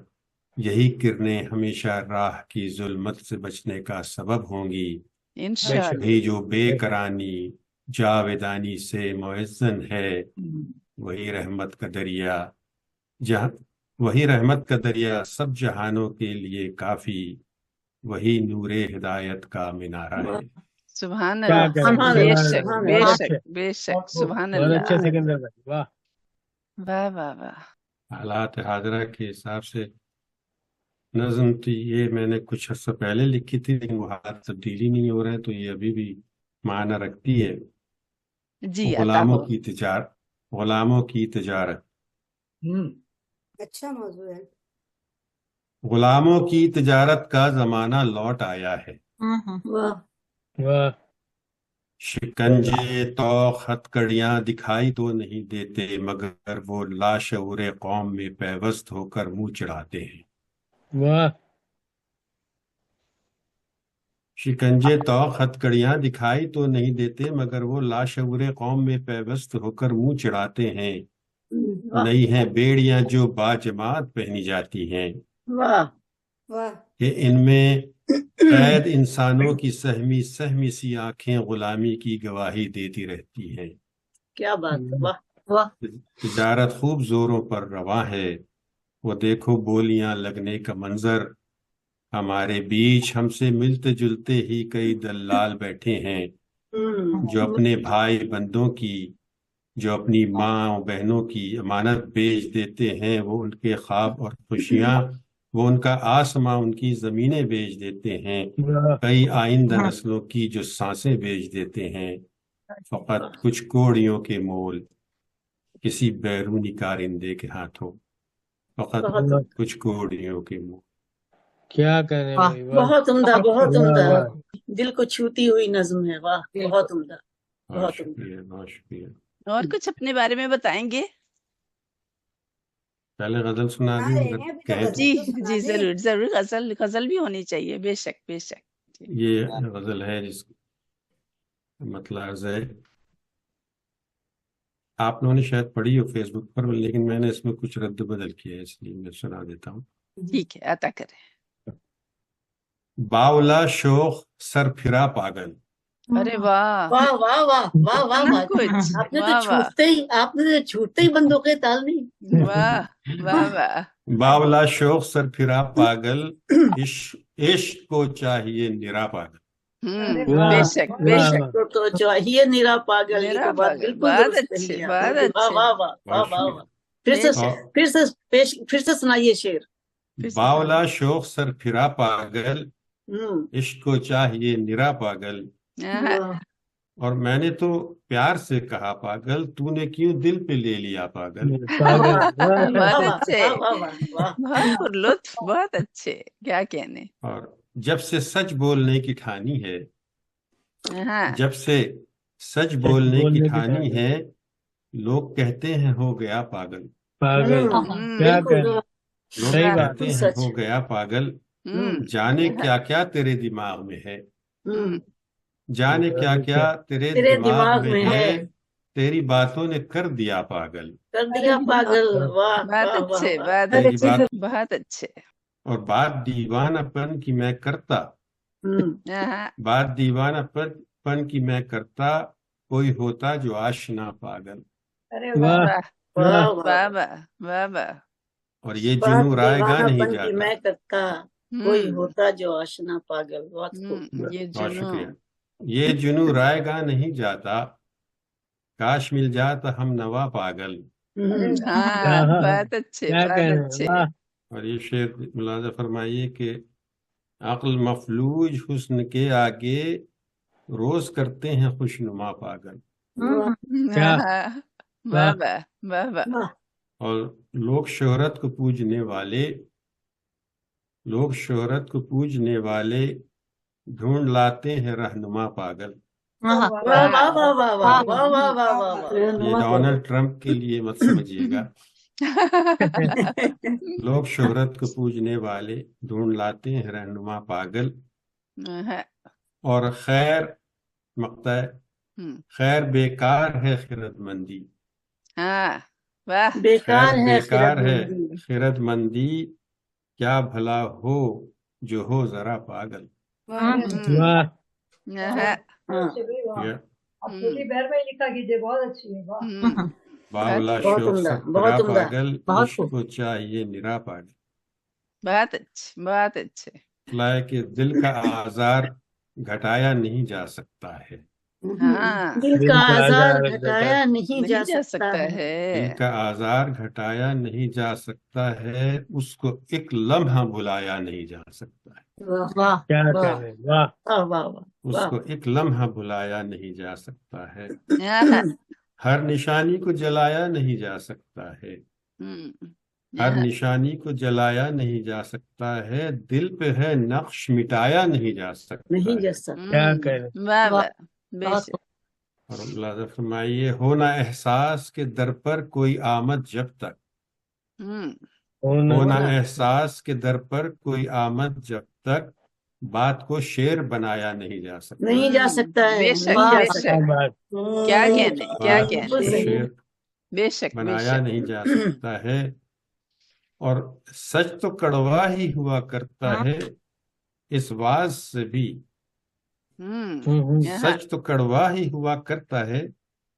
یہی کرنیں ہمیشہ راہ کی ظلمت سے بچنے کا سبب ہوں گی. انشاءاللہ. وہی جو بے کرانی جاویدانی سے معزن ہے، وہی رحمت کا دریا، وہی رحمت کا دریا سب جہانوں کے لیے کافی، وہی نور ہدایت کا مینارہ ہے. سبحان اللہ، بے شک بے شک بے شک. سبحان بہت اللہ. اچھے سکندر بھائی، واہ واہ واہ واہ. حالات حاضرہ کے حساب سے نظم تو یہ میں نے کچھ عرصہ پہلے لکھی تھی، لیکن وہ حالات تبدیلی نہیں ہو رہے، تو یہ ابھی بھی معنی رکھتی ہے. جی عطا غلاموں ہو. کی تجارت، غلاموں کی تجارت. اچھا موضوع ہے. غلاموں کی تجارت کا زمانہ لوٹ آیا ہے، واہ واہ. شکنجے توق ہتکڑیاں دکھائی تو نہیں دیتے، مگر وہ لاشعور قوم میں پیوست ہو کر منہ چڑھاتے ہیں. واہ. شکنجے توق ہتکڑیاں دکھائی تو نہیں دیتے، مگر وہ لاشعور قوم میں پیوست ہو کر منہ چڑھاتے ہیں. نئی ہیں بیڑیاں جو باجماعت پہنی جاتی ہیں، واہ واہ. کہ ان میں قید انسانوں کی سہمی سہمی سی آنکھیں غلامی کی گواہی دیتی رہتی ہیں. کیا بات ہے، واہ واہ. تجارت خوب زوروں پر رواں ہے، وہ دیکھو بولیاں لگنے کا منظر، ہمارے بیچ ہم سے ملتے جلتے ہی کئی دلال بیٹھے ہیں، جو اپنے بھائی بندوں کی، جو اپنی ماں بہنوں کی امانت بیچ دیتے ہیں. وہ ان کے خواب اور خوشیاں، وہ ان کا آسماں، ان کی زمینیں بیچ دیتے ہیں، کئی آئندہ نسلوں کی جو سانسیں بیچ دیتے ہیں، فقط کچھ کوڑیوں کے مول کسی بیرونی کارندے کے ہاتھوں، فقط کچھ کوڑیوں کے مول. کیا کریں بھائی، واہ. بہت عمدہ، بہت عمدہ، واہ. دل کو چھوتی ہوئی نظم ہے. واہ، بہت عمدہ، بہت بہت عمدہ. شکریہ، بہت شکریہ. اور کچھ اپنے بارے میں بتائیں گے؟ پہلے غزل سنا دیں اگر کہیں تو. جی ضرور ضرور. غزل بھی ہونی چاہیے، بے شک بے شک. یہ غزل ہے جس مطلب عرض ہے آپ لوگوں نے شاید پڑھی ہو فیس بک پر، لیکن میں نے اس میں کچھ رد بدل کیا ہے، اس لیے میں سنا دیتا ہوں. ٹھیک ہے، عطا کریں. باولا شوخ سر پھرا پاگل. ارے واہ، واہ واہ واہ واہ واہ واہ. کچھ آپ نے تو واہ واہ چھوٹتے ہی بندوقیں تال دی. واہ واہ واہ. باولا شوخ سر پھرا پاگل، عشق کو چاہیے نرا پاگل. بے شک بے شک. تو چاہیے نیرا پاگل. یہ میرا تو بات پاگل، بالکل بہت درست اچھے کہی ہے. بہت واہ اچھے. واہ واہ واہ واہ واہ. پھر سے سنائیے شعر. باولا شوخ سر پھرا پاگل، عشق کو چاہیے نرا پاگل. اور میں نے تو پیار سے کہا پاگل، تو نے کیوں دل پہ لے لیا پاگل. بہت اچھے، بہت پر لطف، بہت اچھے، کیا کہنے. اور جب سے سچ بولنے کی ٹھانی ہے، جب سے سچ بولنے کی ٹھانی ہے، لوگ کہتے ہیں ہو گیا پاگل. پاگل کیا کہنا، لوگ صحیح بات. کہتے ہیں ہو گیا پاگل. جانے کیا کیا تیرے دماغ میں ہے، جانے کیا کیا تیرے دماغ میں ہے، تیری باتوں نے کر دیا پاگل. کر دیا پاگل. بہت اچھے بہت تیری اچھے بات بہت اچھے. اور بات دیوانہ پن کی میں کرتا، بات دیوانہ پن کی میں کرتا، کوئی ہوتا جو آشنا پاگل. واہ واہ واہ واہ واہ واہ. اور یہ جنوں رائے گا نہیں کی جاتا. میں کرتا، کوئی ہوتا جو آشنا پاگل. یہ بہت جنوں. شکریہ. یہ جنوں رائے گا نہیں جاتا، کاش مل جاتا ہم نوا پاگل. ہاں بہت اچھے کیا بہت کہنا. اچھے. واہ اور یہ شعر ملاحظہ فرمائیے کہ عقل مفلوج حسن کے آگے روز کرتے ہیں خوشنما پاگل. کیا واہ واہ واہ واہ. اور لوگ شہرت کو پوجنے والے ڈھونڈ لاتے ہیں رہنما پاگل. یہ ڈونلڈ ٹرمپ کے لیے مت سمجھیے گا. لوگ شہرت کو پوجنے والے ڈھونڈ لاتے ہیں رہنما پاگل. اور خیر مقطع خیر بیکار ہے خرد مندی. بیکار ہے خرد مندی، کیا بھلا ہو جو ہو ذرا پاگل. واہ باولا شوق سر پھرا پاگل، عشق کو چاہیے نرا پاگل. بہت اچھے بہت اچھے. لائے کہ دل کا آزار گھٹایا نہیں جا سکتا ہے. دل کا آزار گھٹایا نہیں جا سکتا ہے. دل کا آزار گھٹایا نہیں جا سکتا ہے، اس کو ایک لمحہ بھلایا نہیں جا سکتا ہے. کیا کہنے. واہ اس کو ایک لمحہ بھلایا نہیں جا سکتا ہے. ہر نشانی کو جلایا نہیں جا سکتا ہے. ہر نشانی کو جلایا نہیں جا سکتا ہے، دل پہ ہے نقش مٹایا نہیں جا سکتا. کیا کہنے. اور اللہ فرمائیے، ہونا احساس کے در پر کوئی آمد جب تک، ہونا احساس کے در پر کوئی آمد جب تک، بات کو شعر بنایا نہیں جا سکتا. نہیں جا سکتا ہے. بے شک بے شک. کیا کہنے کیا کہنے. شعر بے شک بنایا نہیں جا سکتا ہے. اور سچ تو کڑوا ہی ہوا کرتا ہے اس واز سے بھی، سچ تو کڑوا ہی ہوا کرتا ہے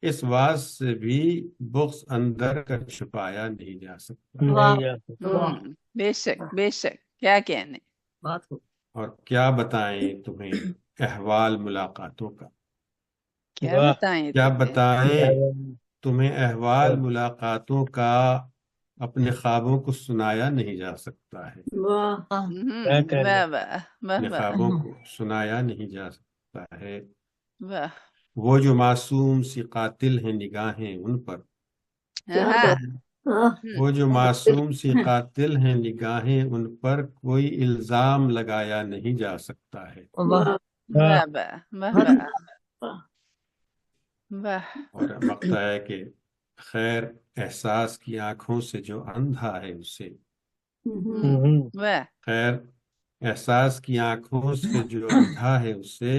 اس واز سے بھی، بغض اندر کا چھپایا نہیں جا سکتا. بے شک بے شک. کیا کہنے. اور کیا بتائیں تمہیں احوال ملاقاتوں کا، کیا بتائیں تمہیں احوال ملاقاتوں کا، اپنے خوابوں کو سنایا نہیں جا سکتا ہے. اپنے خوابوں کو سنایا نہیں جا سکتا ہے. وہ جو معصوم سی قاتل ہیں نگاہیں ان پر، وہ جو معصوم سی قاتل ہیں نگاہیں ان پر، کوئی الزام لگایا نہیں جا سکتا ہے. اور مقطع ہے کہ خیر احساس کی آنکھوں سے جو اندھا ہے اسے، خیر احساس کی آنکھوں سے جو اندھا ہے اسے،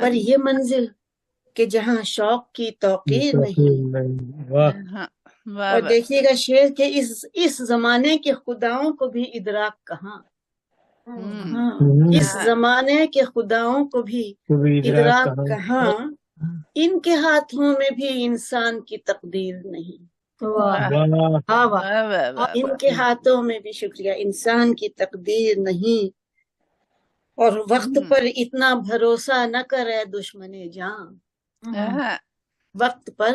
پر یہ منزل کہ جہاں شوق کی توقیر نہیں. اور دیکھیے گا شعر کہ اس زمانے کے خداؤں کو بھی ادراک کہاں. اس زمانے کے خداؤں کو بھی ادراک کہاں. ان کے ہاتھوں میں بھی انسان کی تقدیر نہیں. ان کے ہاتھوں میں بھی شکریہ انسان کی تقدیر نہیں. اور وقت پر اتنا بھروسہ نہ کرے دشمن جان. وقت پر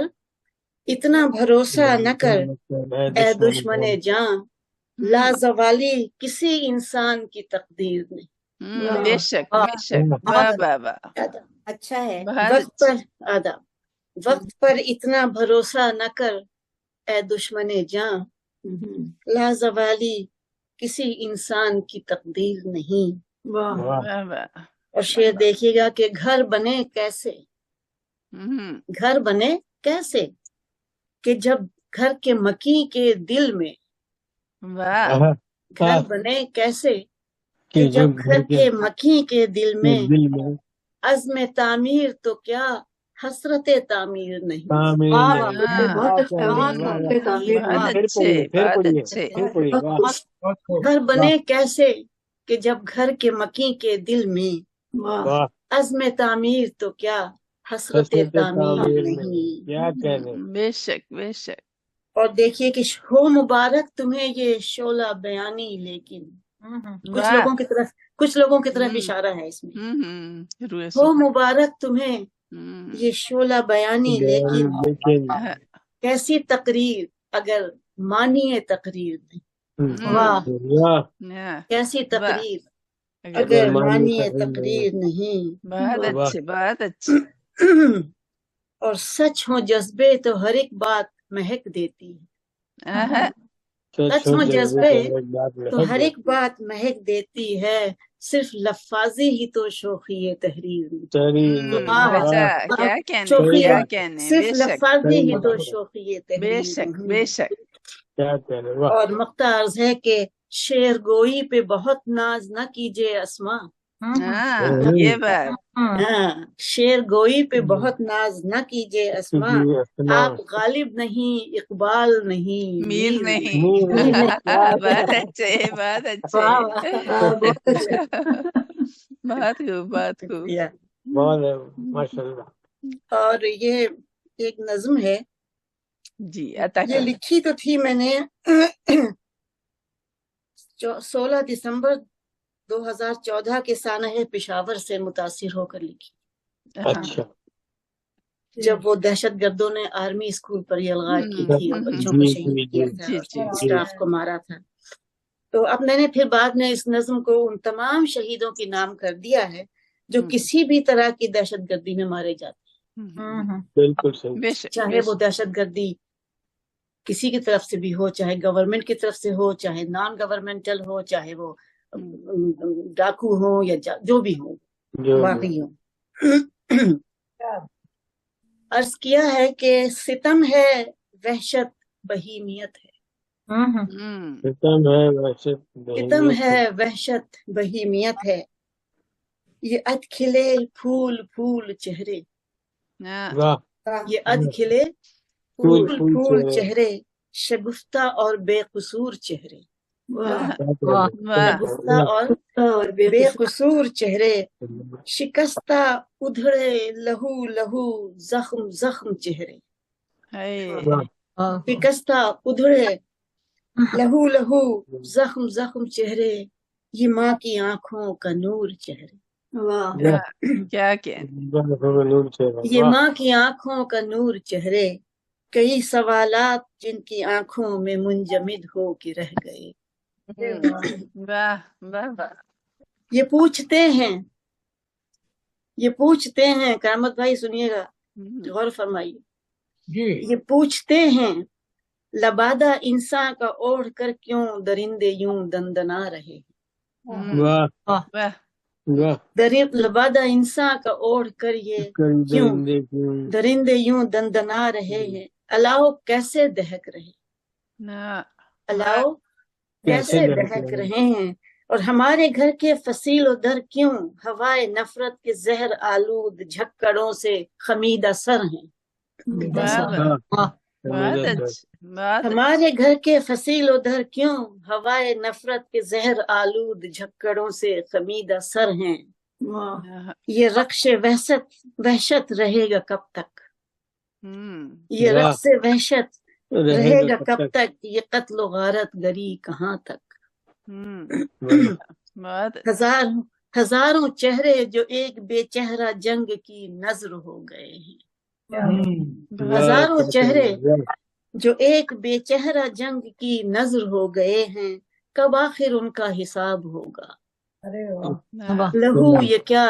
اتنا بھروسہ نہ کر اے دشمن جان. لازوالی کسی انسان کی تقدیر نہیں. بے شک بے شک. واہ واہ واہ. اچھا ہے. وقت پر اتنا بھروسہ نہ کر اے دشمن جان. لازوالی کسی انسان کی تقدیر نہیں. اور شعر دیکھیے گا کہ گھر بنے کیسے. گھر بنے کیسے کہ جب گھر کے مکی کے دل میں. گھر بنے کیسے کہ جب گھر کے مکی کے دل میں. عزم تعمیر تو کیا حسرت تعمیر نہیں. گھر بنے کیسے کہ جب گھر کے مکی کے دل میں. عزم تعمیر تو کیا حسرت تعمیر نہیں. بے شک بے شک. اور دیکھیے کہ ہو مبارک تمہیں یہ شعلہ بیانی لیکن. کچھ لوگوں کی طرف اشارہ ہے اس میں. ہو مبارک تمہیں یہ شعلہ بیانی لیکن کیسی تقریر اگر مانی تقریر نہیں. کیسی تقریر اگر مانی تقریر نہیں. بہت اچھے بہت اچھے. اور سچ ہو جذبے تو ہر ایک بات مہک دیتی ہے. سچ ہو جذبے تو ہر ایک بات مہک دیتی ہے. صرف لفاظی ہی تو شوخی تحریر صرف لفاظی ہی تو شوخی تحریر. بے شک بے شک. اور مقطع عرض ہے کہ شعر گوئی پہ بہت ناز نہ کیجیے اسما. یہ بات. شعر گوئی پہ بہت ناز نہ کیجیے اسما. آپ غالب نہیں اقبال نہیں میر نہیں. بہت اچھے بہت اچھے. بہت خوب بہت خوب. ماشاء اللہ. اور یہ ایک نظم ہے جی عطا یہ لکھی تو تھی میں نے 16 دسمبر 2014 کے سانحہ پشاور سے متاثر ہو کر لکھی. اچھا. جب وہ دہشت گردوں نے آرمی اسکول پر یہ الغار کی تھی اور بچوں کو شہید کیا تھا اور اسٹاف کو مارا تھا. تو اب میں نے پھر بعد میں اس نظم کو ان تمام شہیدوں کے نام کر دیا ہے جو کسی بھی طرح کی دہشت گردی میں مارے جاتے ہیں. بالکل صحیح. چاہے وہ دہشت گردی کسی کی طرف سے بھی ہو, چاہے گورنمنٹ کی طرف سے ہو, چاہے نان گورنمنٹل ہو, چاہے وہ ڈاکو ہو یا جو بھی ہو واقعی ہو. عرض کیا ہے کہ ستم ہے وحشت بہیمیت ہے. ستم ہے وحشت بہیمیت ہے. یہ اد کھلے پھول پھول چہرے. یہ اد کھلے پھول پھول چہرے شگفتہ اور بے قصور چہرے. شگفتہ اور بے قصور چہرے شکستہ ادھڑے لہو لہو زخم زخم چہرے. شکستہ ادھڑے لہو لہو زخم زخم چہرے یہ ماں کی آنکھوں کا نور چہرے. کیا یہ ماں کی آنکھوں کا نور چہرے کئی سوالات جن کی آنکھوں میں منجمد ہو کے رہ گئے. یہ پوچھتے ہیں کرامت بھائی سنیے گا غور فرمائیے. یہ پوچھتے ہیں لبادہ انسان کا اوڑھ کر کیوں درندے یوں دندنا رہے. لبادہ انسان کا اوڑھ کر یہ کیوں درندے یوں دندنا رہے ہیں. الاؤ کیسے دہک رہے. الاؤ کیسے دہک رہے ہیں اور ہمارے گھر کے فصیل و در کیوں ہوائے نفرت کے زہر آلود جھکڑوں سے خمیدہ سر ہیں. ہمارے گھر کے فصیل و در کیوں ہوائے نفرت کے زہر آلود جھکڑوں سے خمیدہ سر ہیں. یہ رقص وحشت رہے گا کب تک؟ یہ رقص وحشت رہے گا کب تک؟ یہ قتل و غارت گری کہاں تک؟ ہزاروں چہرے جو ایک بے چہرہ جنگ کی نظر ہو گئے ہیں. ہزاروں چہرے جو ایک بے چہرہ جنگ کی نظر ہو گئے ہیں، کب آخر ان کا حساب ہوگا؟ لہو یہ کیا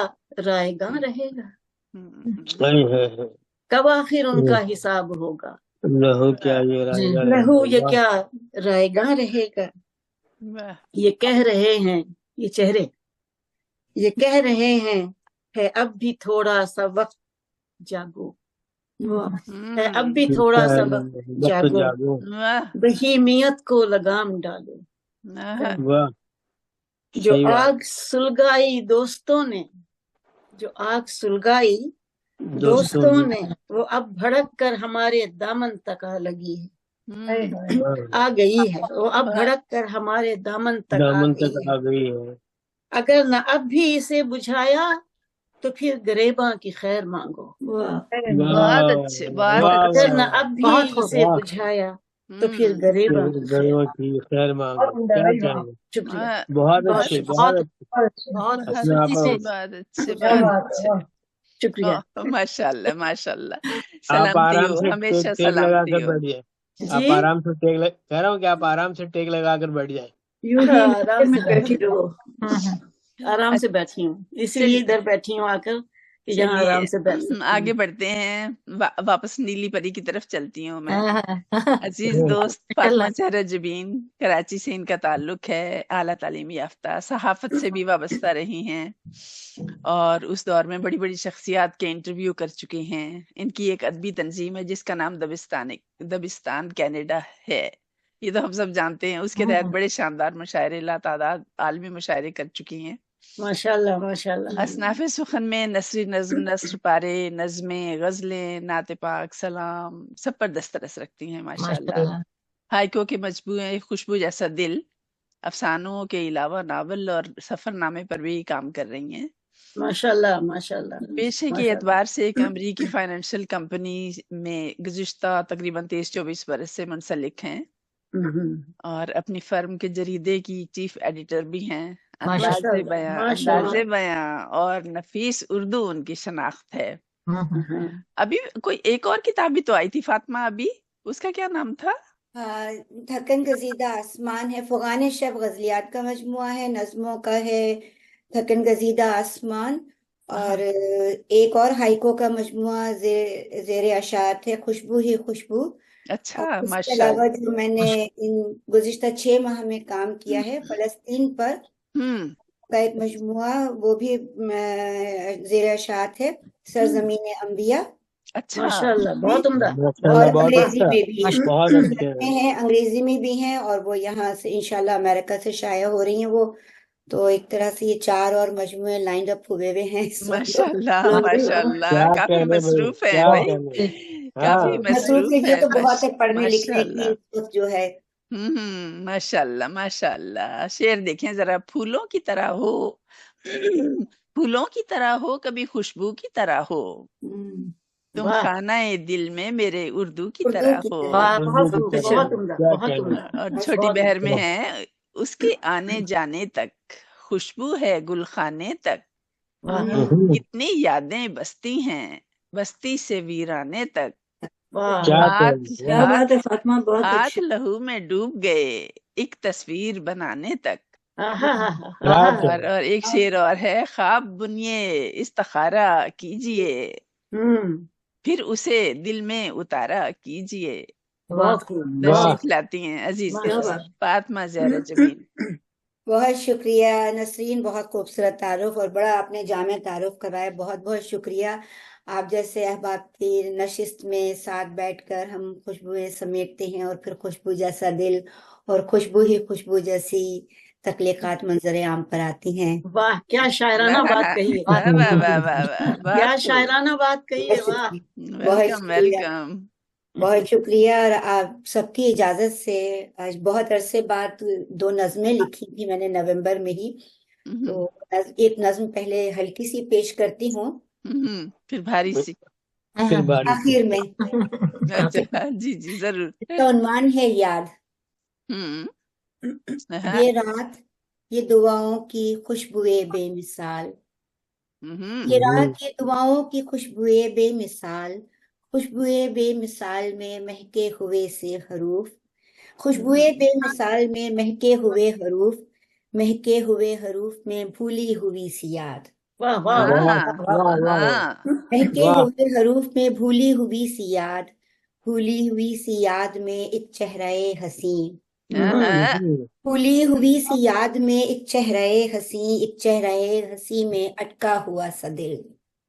رائے گاں رہے گا؟ کب آخر ان کا حساب ہوگا؟ لہو یہ کیا رائے گاں رہے گا؟ یہ کہہ رہے ہیں یہ چہرے، یہ کہہ رہے ہیں ہے اب بھی تھوڑا سا وقت جاگو، ہے اب بھی تھوڑا سا وقت جاگو، بہیمیت کو لگام ڈالو. جو آگ سلگائی دوستوں نے، جو آگ سلگائی دوستوں نے، وہ اب بھڑک کر ہمارے دامن تک آ لگی ہے، آ گئی ہے. وہ اب بھڑک کر ہمارے دامن تک آ گئی ہے. اگر نہ اب بھی اسے بجھایا تو پھر گریباں کی خیر مانگو. بہت اچھے، بہت اگر اچھے. نہ اب بھی اسے بجھایا تو پھر گریباں کی خیر مانگو. شکریہ. بہت اچھے، بہت بہت اچھے، بہت اچھے، بہت اچھے. شکریہ. ماشاء اللہ، ماشاء اللہ. آپ سلامتی آرام ہو، سے ہمیشہ ٹیک لگا سلامتی کر ہو. بیٹھ جائیں. آپ جی آرام سے کہہ رہا ہوں کہ آپ آرام سے ٹیک لگا کر بیٹھ جائیں. یوں ہی آرام سے میں بیٹھی رہو. آرام سے بیٹھی ہوں، اسی لیے چلیے ادھر بیٹھی ہوں آ کر کہ جہاں چلیے آرام سے بیٹھ سکتی آگے بڑھتے ہیں. واپس نیلی پری کی طرف چلتی ہوں میں. عزیز دوست فاطمہ زہرا جبین، کراچی سے ان کا تعلق ہے. اعلیٰ تعلیم یافتہ، صحافت سے بھی وابستہ رہی ہیں اور اس دور میں بڑی بڑی شخصیات کے انٹرویو کر چکی ہیں. ان کی ایک ادبی تنظیم ہے جس کا نام دبستان کینیڈا ہے. یہ تو ہم سب جانتے ہیں. اس کے تحت بڑے شاندار مشاعرے، لا تعداد عالمی مشاعرے کر چکی ہیں. ماشاء اللہ ماشاء اللہ. اصناف سخن میں نثری نظم، نثر پارے، نظمیں، غزلیں، نعت پاک، سلام سب پر دسترس رکھتی ہیں ماشاء اللہ. ہائیکو کے مجموعے خوشبو جیسا دل، افسانوں کے علاوہ ناول اور سفر نامے پر بھی کام کر رہی ہیں. ماشاء اللہ ماشاء اللہ. پیشے کے اعتبار سے ایک امریکی فائنینشیل کمپنی میں گزشتہ تقریباً 23-24 برس سے منسلک ہیں اور اپنی فرم کے جریدے کی چیف ایڈیٹر بھی ہیں. انداز بیاں اور نفیس اردو ان کی شناخت ہے. ابھی کوئی ایک اور کتاب بھی تو آئی تھی فاطمہ ابھی، اس کا کیا نام تھا؟ تھکن گزیدہ آسمان ہے. فغان شب غزلیات کا مجموعہ ہے، نظموں کا ہے تھکن گزیدہ آسمان، اور ایک اور ہائیکو کا مجموعہ زیر اشاعت ہے، خوشبو ہی خوشبو. اچھا اور اس کے ماشاء علاوہ اللہ. جو میں نے ان گزشتہ 6 ماہ میں کام کیا ہے فلسطین پر کا ایک مجموعہ، وہ بھی زیر اشاعت ہے، سرزمین انبیاء. اچھا ماشاء اللہ بہت عمدہ. اور بہت انگریزی اچھا، میں بھی بہت اچھے ہیں، انگریزی میں بھی ہیں، اور وہ یہاں سے انشاءاللہ امریکہ سے شائع ہو رہی ہیں وہ. تو ایک طرح سے یہ 4 اور مجموعے لائنڈ اپ ہوئے ہوئے ہیں اس وقت. ماشاء اللہ ماشاء اللہ. کیا کافی کہنے بھائی، مصروف ہے کیا بھائی، کہنے. کافی مصروف مصروف یہ ہے. تو بہت ہے پڑھنے ماشاء لکھنے کی اللہ. اس وقت جو ہے. ماشاء اللہ ماشاء اللہ. شعر دیکھیں ذرا. پھولوں کی طرح ہو، پھولوں کی طرح ہو، کبھی خوشبو کی طرح ہو، تم واہ خانہ دل میں میرے اردو کی اردو طرح کی ہو. طرح. بہت بہت عمدہ کیا بہت کہنے. عمدہ. اور چھوٹی بہت بہر میں ہے، اس کے آنے جانے تک خوشبو ہے گل خانے تک، کتنی یادیں بستی ہیں بستی سے ویرانے تک، واہ. کیا ہاتھ کہنے. کیا بات ہے فاطمہ، بہت ہاتھ اچھے. لہو میں ڈوب گئے ایک تصویر بنانے تک. کیا کہنے. اور ایک شعر اور ہے، خواب بنیے استخارہ کیجئے پھر اسے دل میں اتارا کیجئے. بہت خوب. تشریف لاتی ہیں عزیز فاطمہ زہرا جبین. بہت شکریہ نسرین، بہت خوبصورت تعارف اور بڑا آپ نے جامع تعارف کرایا. بہت بہت شکریہ. آپ جیسے احباب کی نشست میں ساتھ بیٹھ کر ہم خوشبوئیں سمیٹتے ہیں، اور پھر خوشبو جیسا دل اور خوشبو ہی خوشبو جیسی تخلیقات منظر عام پر آتی ہیں۔ واہ کیا شاعرانہ بات کہی ہے، واہ واہ واہ واہ واہ، کیا شاعرانہ بات کہی ہے، واہ بہت ویلکم شکریہ، ویلکم۔ بہت شکریہ۔ اور آپ سب کی اجازت سے آج بہت عرصے بعد 2 نظمیں لکھی تھی میں نے نومبر میں ہی، تو ایک نظم پہلے ہلکی سی پیش کرتی ہوں، پھر بھاری سی پھر باری آخر میں۔ اچھا جی جی ضرور۔ اس کا عنوان ہے یاد۔ یہ رات یہ دعاؤں کی خوشبوئے بے مثال، یہ رات یہ دعاؤں کی خوشبوئے بے مثال، خوشبوئے بے مثال میں مہکے ہوئے سے حروف، خوشبوئے بے مثال میں مہکے ہوئے حروف، مہکے ہوئے حروف میں بھولی ہوئی سی یاد، واہ واہ مہکے ہوئے حروف میں بھولی ہوئی سی یاد، بھولی ہوئی سی یاد میں ایک چہرہ حسین، بھولی ہوئی سی یاد میں ایک چہرہ حسین، ایک چہرہ حسین میں اٹکا ہوا سا دل۔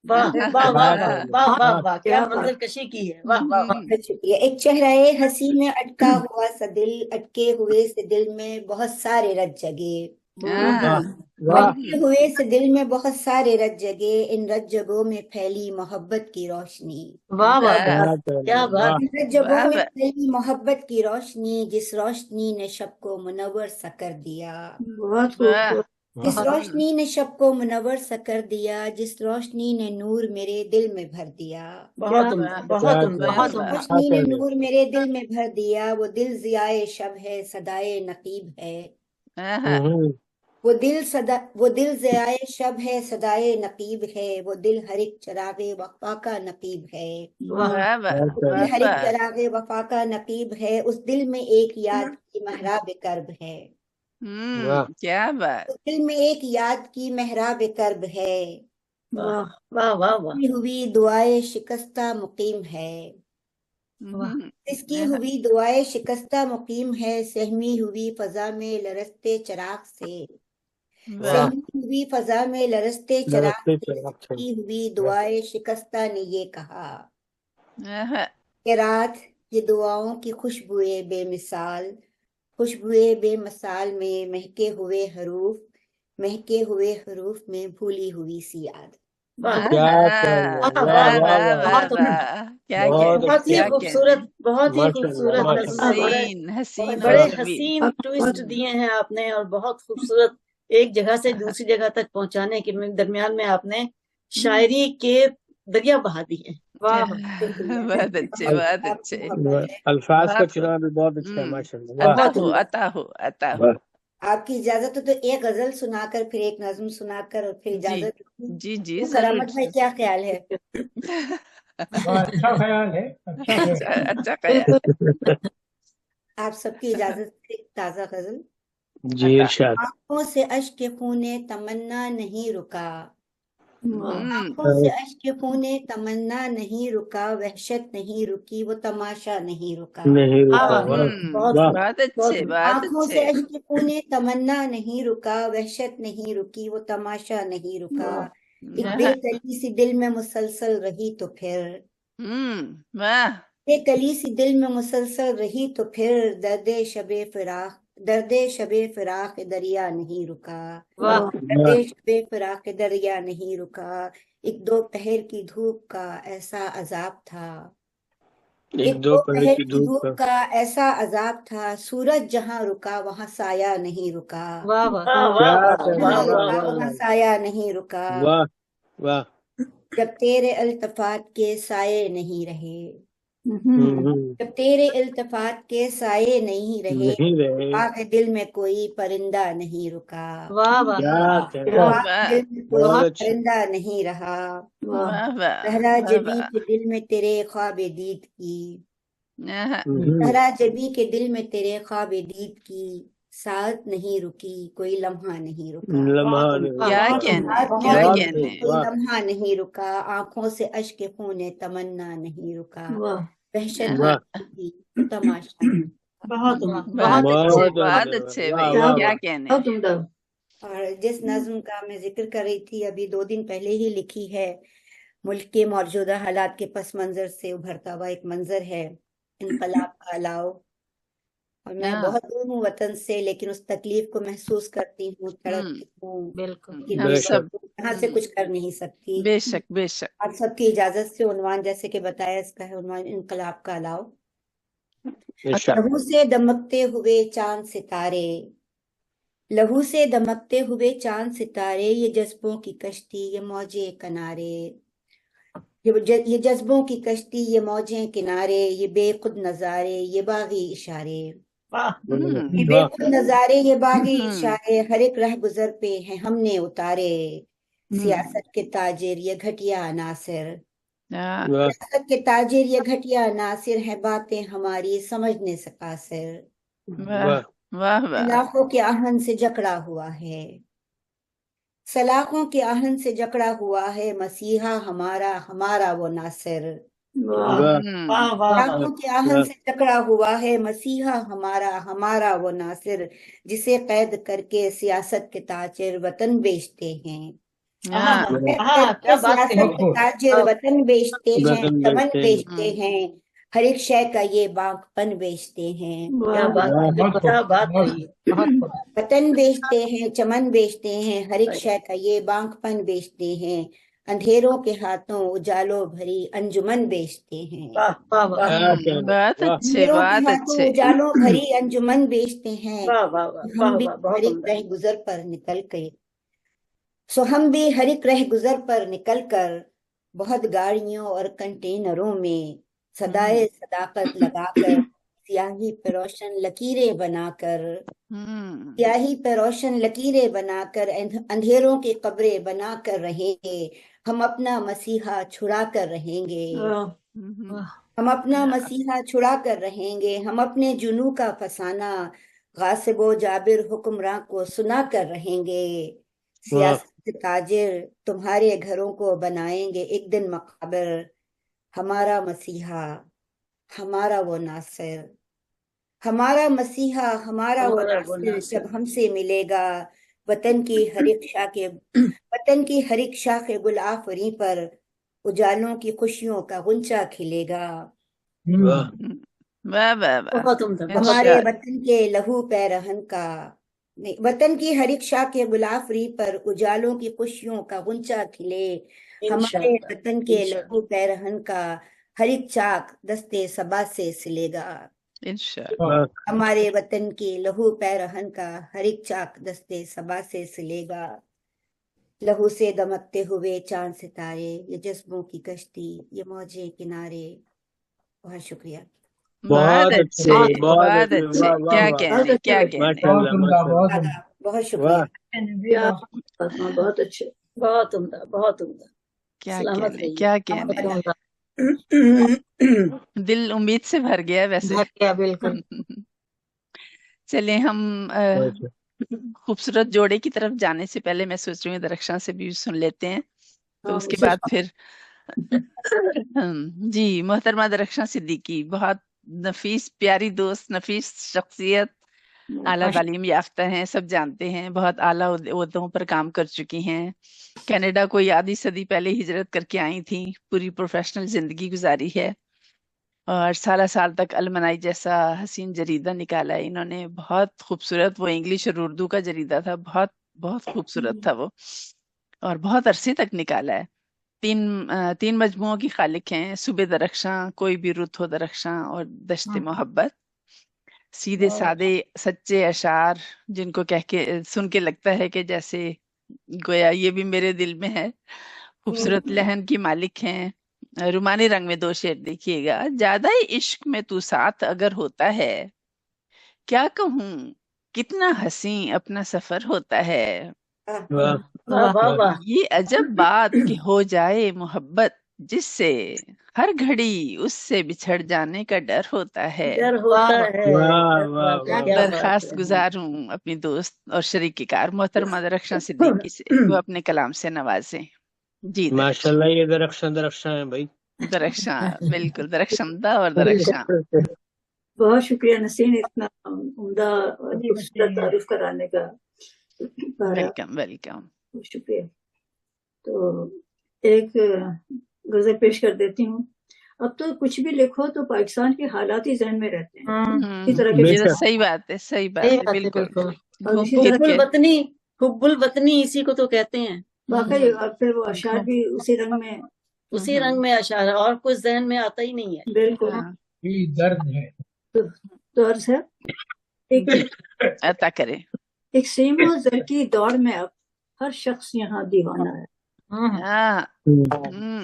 واہ واہ واہ واہ واہ واہ کیا منظر کشی کی ہے، واہ واہ واہ۔ بہت شکریہ۔ ایک چہرہ حسین میں اٹکا ہوا سا دل، اٹکے ہوئے سے دل میں بہت سارے رت جگے، اٹکے ہوئے سے دل میں بہت سارے رت جگے، ان رت جگوں میں پھیلی محبت کی روشنی، واہ واہ کیا بات، ان رت جگوں میں پھیلی محبت کی روشنی، جس روشنی نے شب کو منور سا کر دیا، بہت خوبصورت، جس روشنی نے شب کو منور سا کر دیا، جس روشنی نے نور میرے دل میں بھر دیا، بہت عمدہ بہت عمدہ بہت عمدہ۔ روشنی نے نور میرے دل میں بھر دیا، وہ دل ضیائے شب ہے صدائے نقیب ہے، وہ دل ضیائے شب ہے صدائے نقیب ہے، وہ دل ہر ایک چراغ وفا کا نقیب ہے، وہ دل ہر ایک چراغ وفا کا نقیب ہے، اس دل میں ایک یاد کی محراب کرب ہے، کیا بات، اس دل میں ایک یاد کی محراب کرب ہے، واہ واہ واہ واہ، ہوئی دعائے شکستہ مقیم ہے، اس کی ہوئی دعائے شکستہ مقیم ہے، سہمی ہوئی فضا میں لرزتے چراغ سے، سہمی ہوئی فضا میں لرزتے چراغ سے، اس کی ہوئی دعائے شکستہ نے یہ کہا کہ رات یہ دعاؤں کی خوشبوئے بے مثال، خوشبوئے بے مثال میں مہکے ہوئے حروف، مہکے ہوئے حروف میں بھولی ہوئی سی یاد۔ بہت ہی خوبصورت، بہت ہی خوبصورت نظم، بڑے حسین ٹویسٹ دیے ہیں آپ نے، اور بہت خوبصورت ایک جگہ سے دوسری جگہ تک پہنچانے کے درمیان میں آپ نے شاعری کے دریا بہا دی ہے، واہ بہت اچھے بہت اچھے، الفاظ کا چناؤ بھی بہت اچھا ہے ماشاءاللہ۔ عطا ہو۔ آپ کی اجازت ہو تو ایک غزل سنا کر پھر ایک نظم سنا کر اور پھر اجازت۔ جی جی کرامت بھائی کیا خیال ہے؟ اچھا خیال ہے، اچھا خیال۔ آپ سب کی اجازت سے ایک تازہ غزل۔ جی ارشاد۔ آنکھوں سے اشک خون تمنا نہیں رکا، آنکھوں سے اشک خون تمنا نہیں رکا، وحشت نہیں رکی وہ تماشا نہیں رکا، بہت اچھے بہت آنکھوں سے اچھے، اشک خون تمنا نہیں رکا، وحشت نہیں رکی وہ تماشا نہیں رکا، ایک بے کلی سی دل میں مسلسل رہی تو پھر، واہ، بے کلی سی دل میں مسلسل رہی تو پھر، درد شب فراق، درد شب فراق دریا نہیں رکا، درد شب فراق دریا نہیں رکا، ایک دوپہر کی دھوپ کا ایسا عذاب تھا، ایک دوپہر کی دھوپ کا ایسا عذاب تھا، سورج جہاں رکا وہاں سایہ نہیں رکا، وہاں سایہ نہیں رکا، جب تیرے التفات کے سائے نہیں رہے، جب تیرے التفات کے سائے نہیں رہے، باغ دل میں کوئی پرندہ نہیں رکا، باغ دل میں کوئی پرندہ نہیں رہا، صحرا جبی کے دل میں تیرے خواب دید کی، صحرا جبی کے دل میں تیرے خواب دید کی، ساعت نہیں رکی کوئی لمحہ نہیں رکا، کیا کہنے، کیا کہنے، کوئی لمحہ نہیں رکا، آنکھوں سے اشک خون تمنا نہیں رکا، وحشت نہیں تماشا، بہت بہت اچھے بھائی، کیا کہنے۔ اور جس نظم کا میں ذکر کر رہی تھی ابھی 2 دن پہلے ہی لکھی ہے، ملک کے موجودہ حالات کے پس منظر سے ابھرتا ہوا ایک منظر ہے انقلاب کا الاؤ، اور میں بہت دور ہوں وطن سے، لیکن اس تکلیف کو محسوس کرتی ہوں، تڑپتی ہوں، بالکل لیکن ہم سب یہاں سے کچھ کر نہیں سکتی۔ بے شک بے شک۔ آپ سب کی اجازت سے عنوان جیسے کہ بتایا، اس کا ہے عنوان انقلاب کا الاؤ۔ لہو سے دمکتے ہوئے چاند ستارے، لہو سے دمکتے ہوئے چاند ستارے، یہ جذبوں کی کشتی یہ موجیں کنارے، یہ جذبوں کی کشتی یہ موجیں کنارے، یہ بے خود نظارے یہ باغی اشارے، یہ بے خود نظارے یہ باغی اشارے، ہر ایک رہ گزر پہ ہیں ہم نے اتارے، سیاست کے تاجر یہ گھٹیا عناصر، سیاست کے تاجر یہ گھٹیا عناصر ہیں، باتیں ہماری سمجھنے سے قاصر، واہ واہ واہ۔ سلاخوں کے آہن سے جکڑا ہوا ہے، سلاخوں کے آہن سے جکڑا ہوا ہے، مسیحا ہمارا ہمارا وہ ناصر، سلاخوں کے آہن سے جکڑا ہوا ہے، مسیحا ہمارا ہمارا وہ ناصر، جسے قید کر کے سیاست کے تاجر وطن بیچتے ہیں، سیاست کے تاجر وطن بیچتے ہیں، چمن بیچتے ہیں، ہر ایک شے کا یہ بانک پن بیچتے ہیں، وطن بیچتے ہیں، چمن بیچتے ہیں، ہر ایک شے کا یہ بانک پن بیچتے ہیں، اندھیروں کے ہاتھوں اجالوں بھری انجمن بیچتے ہیں، بہت اچھے اندھیروں کے بہت ہاتھوں اچھے۔ اجالوں بھری انجمن بیچتے ہیں، ہم بھی ہر ایک رہ گزر پر نکل کے، سو ہم بھی ہر ایک رہ گزر پر نکل کر بہت گاڑیوں اور کنٹینروں میں صدائے صداقت لگا کر، سیاہی پہ روشن لکیریں بنا کر، سیاہی پہ روشن لکیریں بنا کر، اندھیروں کی قبریں بنا کر رہیں گے، ہم اپنا مسیحا چھڑا کر رہیں گے، ہم اپنا مسیحا چھڑا کر رہیں گے، ہم اپنے جنوں کا فسانہ غاصب و جابر حکمراں کو سنا کر رہیں گے، سیاست کے تاجر تمہارے گھروں کو بنائیں گے ایک دن مقابر، ہمارا مسیحا ہمارا وہ ناصر، ہمارا مسیحا ہمارا وہ ناصر جب ہم سے ملے گا، وطن کی ہر ایک شاخ گل آفری پر اجالوں کی خوشیوں کا غنچہ کھلے گا، واہ واہ واہ۔ ہمارے وطن کے لہو پیرہن کا، وطن کی ہر ایک شاخ گلافری پر اجالوں کی خوشیوں کا غنچہ کھلے، ہمارے وطن کے لہو پیرہن کا ہر ایک چاک دستے صبا سے سلے گا، ہمارے وطن کے لہو پیرہن کا ہر ایک چاک دستے صبا سے سلے گا، لہو سے دمکتے ہوئے چاند ستارے، یہ جذبوں کی کشتی یہ موجیں کنارے۔ بہت شکریہ۔ بہت اچھے بہت اچھے، کیا کہنے کیا کہنے، بہت شکریہ۔ بہت اچھے، بہت عمدہ بہت عمدہ، کیا سلامت کہنے رہیے۔ کیا کہنے، دل امید سے بھر گیا ویسے۔ بالکل۔ چلیں ہم خوبصورت جوڑے کی طرف جانے سے پہلے میں سوچ رہی ہوں درخشاں سے بھی سن لیتے ہیں، تو اس کے بعد پھر جی محترمہ درخشاں صدیقی، بہت نفیس پیاری دوست، نفیس شخصیت، اعلیٰ تعلیم یافتہ ہیں، سب جانتے ہیں، بہت اعلیٰ عہدوں پر کام کر چکی ہیں، کینیڈا کو آدھی صدی پہلے ہجرت کر کے آئی تھیں، پوری پروفیشنل زندگی گزاری ہے، اور سالہ سال تک المنائی جیسا حسین جریدہ نکالا ہے انہوں نے، بہت خوبصورت، وہ انگلش اور اردو کا جریدہ تھا، بہت بہت خوبصورت تھا وہ، اور بہت عرصے تک نکالا ہے۔ تین مجموعوں کی خالق ہیں، صبح درخشاں، کوئی بھی رت ہو درخشاں، اور دشت محبت، سیدھے سادے سچے اشعار جن کو کہہ کے سن کے لگتا ہے کہ جیسے گویا یہ بھی میرے دل میں ہے، خوبصورت لہن کی مالک ہیں۔ رومانی رنگ میں دو شعر دیکھیے گا۔ زیادہ ہی عشق میں تو ساتھ اگر ہوتا ہے، کیا کہوں کتنا حسین اپنا سفر ہوتا ہے، یہ عجب بات کہ ہو جائے محبت جس سے، ہر گھڑی اس سے بچھڑ جانے کا ڈر ہوتا ہے۔ درخواست گزار ہوں اپنی دوست اور شریک کار محترمہ درخشاں صدیقی سے، وہ اپنے کلام سے نوازیں۔ جی ماشاءاللہ، یہ درخشاں ہے بھائی، درخشاں بالکل، درخشندہ اور درخشاں۔ بہت شکریہ نسرین، اتنا عمدہ اور خوبصورت تعارف کرانے کا۔ ویلکم ویلکم، شکریہ۔ تو ایک غزل پیش کر دیتی ہوں، اب تو کچھ بھی لکھو تو پاکستان کے حالات ہی ذہن میں رہتے ہیں، اسی طرح یہ کے تو صحیح بات ہے، صحیح بات ہے، بالکل اور گھوم اسی پھر طرح کے حب الوطنی اسی کو تو کہتے ہیں. واقعی. اور پھر وہ اشعار بھی اسی رنگ میں، اسی رنگ میں اشعار ہے، اور کچھ ذہن میں آتا ہی نہیں ہے. بالکل. ہاں، یہ درد ہے. تو عرض ہے عطا کرے. ایک سیم و زر کی دوڑ میں اب ہر شخص یہاں دیوانہ ہے. ہاں،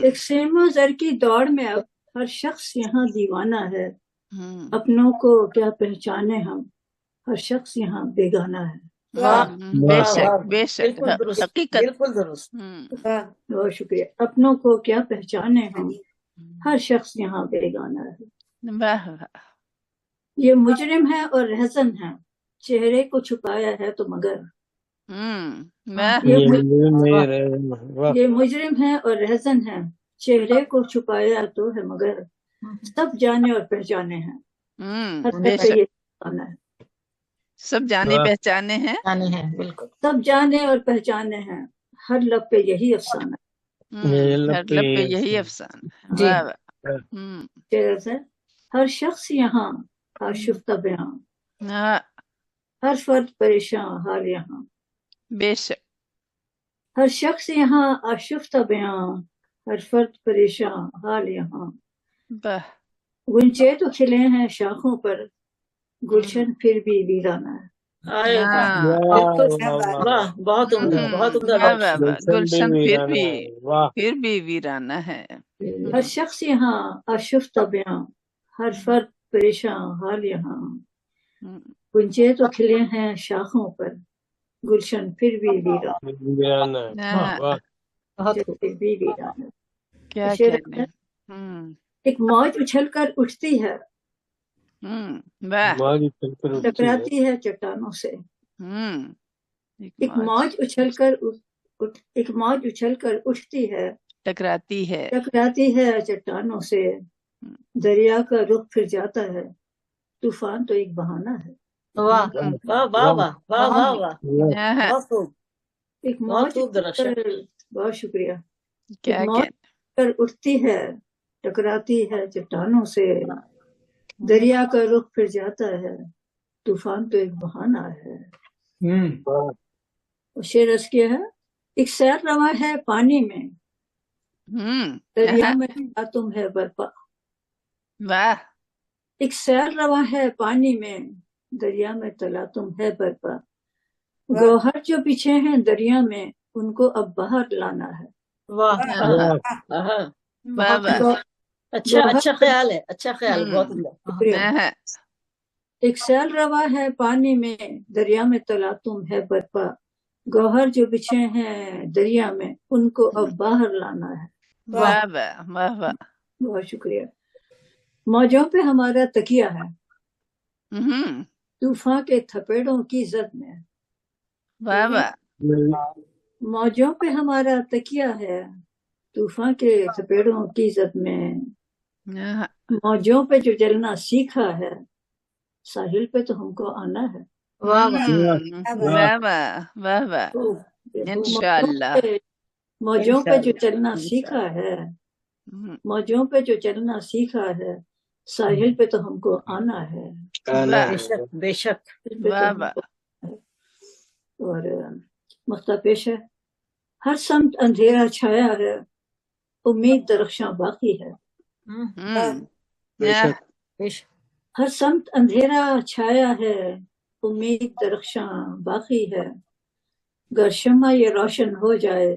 ایک سیم و زر کی دوڑ میں اب ہر شخص یہاں دیوانہ ہے. اپنوں کو کیا پہچانے ہم، ہر شخص یہاں بیگانہ ہے. بے شک، بے شک، بالکل درست، حقیقت. بالکل درست. بہت شکریہ. اپنوں کو کیا پہچانے ہم، ہر شخص یہاں بیگانہ ہے. واہ واہ. یہ مجرم ہے اور رہزن ہے، چہرے کو چھپایا ہے تو مگر. واہ. یہ مجرم ہے اور رہزن ہے، چہرے کو چھپایا تو ہے مگر. سب جانے اور پہچانے ہیں، ہر بے طرح شک، یہ آنا ہے. سب جانے پہچانے ہیں. بالکل. سب جانے اور پہچانے ہیں، ہر لب پہ یہی افسانہ ہے. ہر لب پہ یہی افسانہ ہے. جی. واہ واہ. شعر سے ہر شخص یہاں آشفتہ بیان، ہاں، ہر فرد پریشان حال یہاں. بے شک. ہر شخص یہاں آشفتہ بیان، ہر فرد پریشان حال یہاں. واہ. گنچے تو کھلے ہیں شاخوں پر، گلشن پھر بھی ویرانہ ہے. ہاں، واہ، بہت عمدہ، بہت عمدہ. واہ واہ واہ. گلشن پھر بھی ویرانہ ہے. ہر شخص یہاں آشفتہ بیان، ہر فرد پریشان حال یہاں. گنچے تو کھلے ہیں شاخوں پر، گلشن پھر بھی ویرانہ ہے. کیا شعر کہنے. ایک موج اچھل کر اٹھتی ہے، واہ. ٹکراتی ہے چٹانوں سے. ایک موج اچھل کر اٹھتی ہے، ٹکراتی ہے چٹانوں سے. دریا کا رخ پھر جاتا ہے، طوفان تو ایک بہانہ ہے. واہ واہ واہ واہ واہ واہ واہ. بہت خوب، ایک بہت موج خوب درخشاں. بہت شکریہ. کیا ایک موج کر اٹھتی ہے، ٹکراتی ہے چٹانوں سے. دریا کا رخ پھر جاتا ہے، طوفان تو ایک بہانہ ہے. شعر اس کیا ہے. ایک سیر رواں ہے پانی میں، دریا میں تم ہے برپا. واہ. ایک سیر رواں ہے پانی میں، دریا میں تلا تم ہے برپا. گوہر جو بچھے ہیں دریا میں، ان کو اب باہر لانا ہے. واہ اچھا خیال ہے، اچھا خیال. بہت عمدہ. ایک سیل روا ہے پانی میں، دریا میں تلا تم ہے برپا. گوہر جو بچھے ہیں دریا میں، ان کو اب باہر لانا ہے. واہ واہ واہ واہ. بہت شکریہ. موجوں پہ ہمارا تکیہ ہے، طوفان کے تھپیڑوں کی زد میں. واہ واہ. موجوں پہ ہمارا تکیہ ہے، طوفان کے تھپیڑوں کی زد میں. موجوں پہ جو چلنا سیکھا ہے، ساحل پہ تو ہم کو آنا ہے. واہ واہ واہ واہ. انشاءاللہ. موجوں پہ جو چلنا سیکھا ہے، موجوں پہ جو چلنا سیکھا ہے، ساحل پہ تو ہم کو آنا ہے. بے شک بے شک. واہ واہ. اور مختہ پیش ہے. ہر سمت اندھیرا چھایا ہے، امید درخشاں باقی ہے. ہر سمت اندھیرا چھایا ہے، امید درخشاں باقی ہے. گر شمع یہ روشن ہو جائے،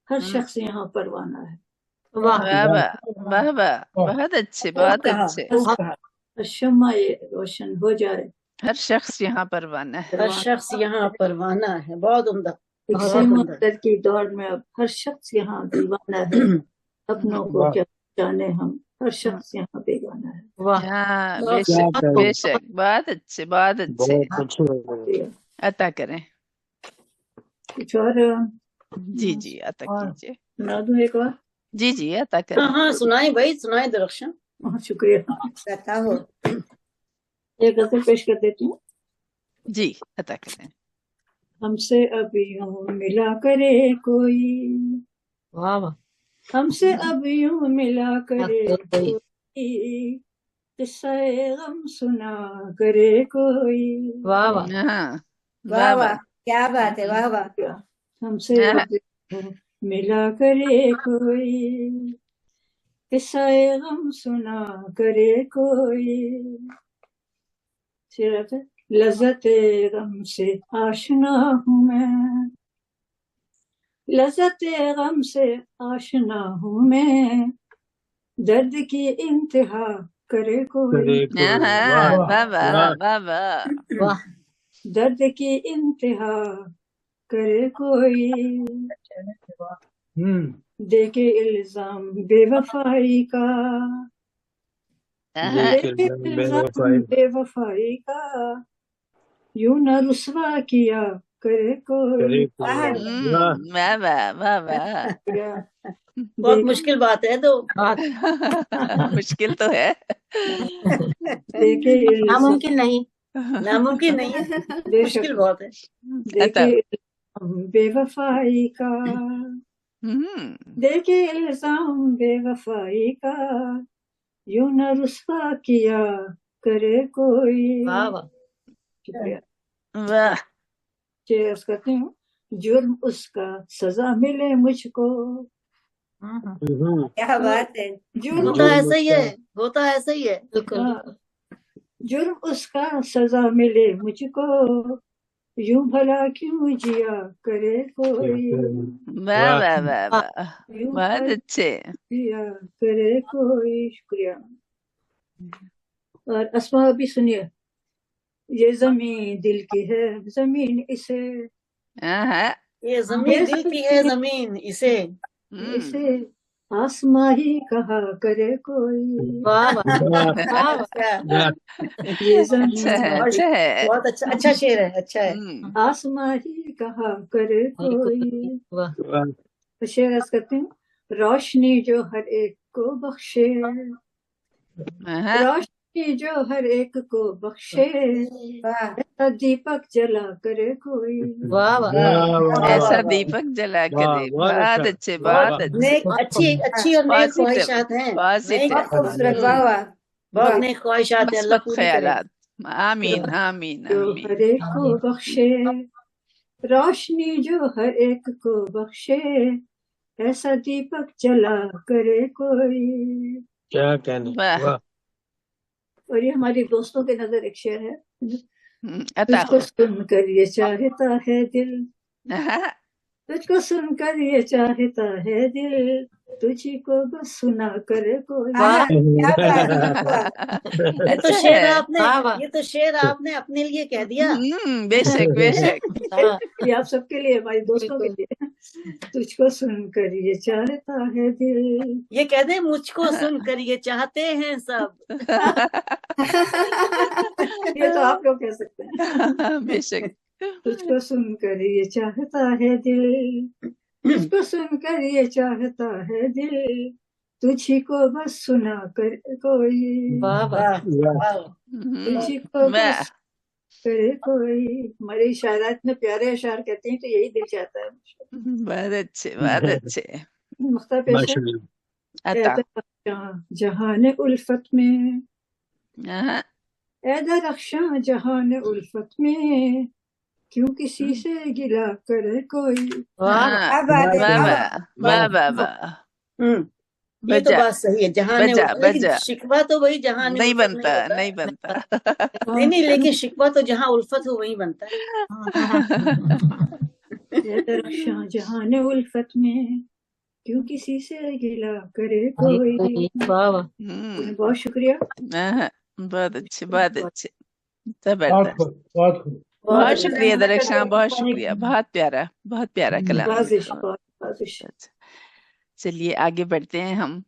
ہر شخص یہاں پروانہ ہے. واہ واہ واہ واہ. بہت اچھے، بہت اچھے. شمع یہ روشن ہو جائے، ہر شخص یہاں پروانہ ہے. ہر شخص یہاں پروانہ ہے. بہت عمدہ. سمندر کی دوڑ میں اب ہر شخص یہاں دیوانہ ہے. اپنوں کو کیا جانے ہم، ہر شخص یہاں بیگانہ ہے. بے شک بے شک. بہت اچھے، بہت اچھے. عطا کریں. کچھ اور جی جی عطا کیجیے. سنا دوں ایک اور. جی جی عطا کریں. ہاں سنائیں بھائی، سنائیں درخشاں. بہت شکریہ. ایک غزل پیش کر دیتی ہوں. جی عطا کریں. ہم سے اب یوں ملا کرے کوئی، واہ واہ. ہم سے اب یوں ملا کرے کوئی، قصہ غم سنا کرے کوئی. واہ واہ واہ واہ، کیا بات ہے، واہ واہ. ہم سے ملا کرے کوئی، قصہ غم سنا کرے کوئی. لذت غم سے آشنا ہوں میں، لذت غم سے آشنا ہوں میں، درد کی انتہا کرے کوئی. واہ. درد کی انتہا کرے کوئی، دے کے الزام بے وفائی کا، دے کے الزام بے وفائی کا، یوں نہ رسوا کیا کرے کوئی. بہت مشکل بات ہے تو. مشکل تو ہے، دیکھے ناممکن نہیں. ناممکن نہیں ہے، مشکل بہت ہے. دیکھے بے وفائی کا، دیکھے الزام بے وفائی کا، یوں نہ رسوا کیا کرے کوئی. شکریہ. عرض کرتی ہوں، جرم اس کا سزا ملے مجھ کو. کیا بات ہے. ہوتا ایسا ہی ہے، ہوتا ایسا ہی ہے. جرم اس کا سزا ملے مجھ کو، یوں بھلا کیوں جیا کرے کوئی. بہت اچھے. جیا کرے کوئی. شکریہ. اور اسماء بھی سنیے. یہ زمین دل کی ہے زمین اسے، یہ زمین دل کی ہے زمین اسے، اسے آسماں ہی کہا کرے کوئی. یہ زمین بہت اچھا، اچھا شعر ہے، اچھا ہے. آسماں ہی کہا کرے کوئی. شعر عرض کرتے ہیں. روشنی جو ہر ایک کو بخشے، روشنی جو ہر ایک کو بخشے، ایسا دیپک جلا کرے کوئی. ایسا دیپک جلا کرے. بہت اچھے، بہت اچھے. اچھی اور نیک خواہشات ہیں، بہت خوبصورت. واہ واہ. بہت نیک خواہشات ہیں، اللہ پوری کرے. خیالات. آمین آمین جو آمین. ہر ایک کو بخشے، روشنی جو ہر ایک کو بخشے، ایسا دیپک جلا کرے کوئی. کیا کہنا. اور یہ ہماری دوستوں کے نظر ایک شعر ہے. تجھ کو سن کر یہ چاہتا ہے دل، تجھ کو سن کر یہ چاہتا ہے دل، تجھی کو بس سنا کرے کوئی. یہ تو شعر آپ نے، یہ تو شعر آپ نے اپنے لیے کہہ دیا. بے شک بے شک. یہ آپ سب کے لیے، ہماری دوستوں کے لیے. تجھ کو سن کر یہ چاہتا ہے دل، یہ کہہ دیں مجھ کو سن کر یہ چاہتے ہیں سب. یہ تو آپ لوگ کہہ سکتے ہیں. بے شک. تجھ کو سن کر یہ چاہتا ہے دل، تجھ کو سن کر یہ چاہتا ہے دل، تجھی کو بس سنا کر کوئی. تجھی کو بس کرے کوئی. ہماری شاعرات میں پیارے اشعار کہتے ہیں تو یہی دل چاہتا ہے. بہت اچھے بہت اچھے. مختار پیش ہے. جہان الفت میں، اے درخشاں جہان الفت میں، کیوں کسی سے گلا کرے کوئی. یہ تو بات صحیح ہے. جہان شکوہ تو وہی جہان نہیں بنتا، نہیں بنتا. نہیں لیکن شکوہ تو جہاں الفت ہو وہی بنتا ہے. اے درخشاں جہان الفت میں، کیوں کسی سے گلا کرے کوئی. بہت شکریہ. بہت اچھے بہت اچھے. بہت شکریہ درخشاں، بہت شکریہ. بہت پیارا، بہت پیارا کلام. چلیے آگے بڑھتے ہیں. ہم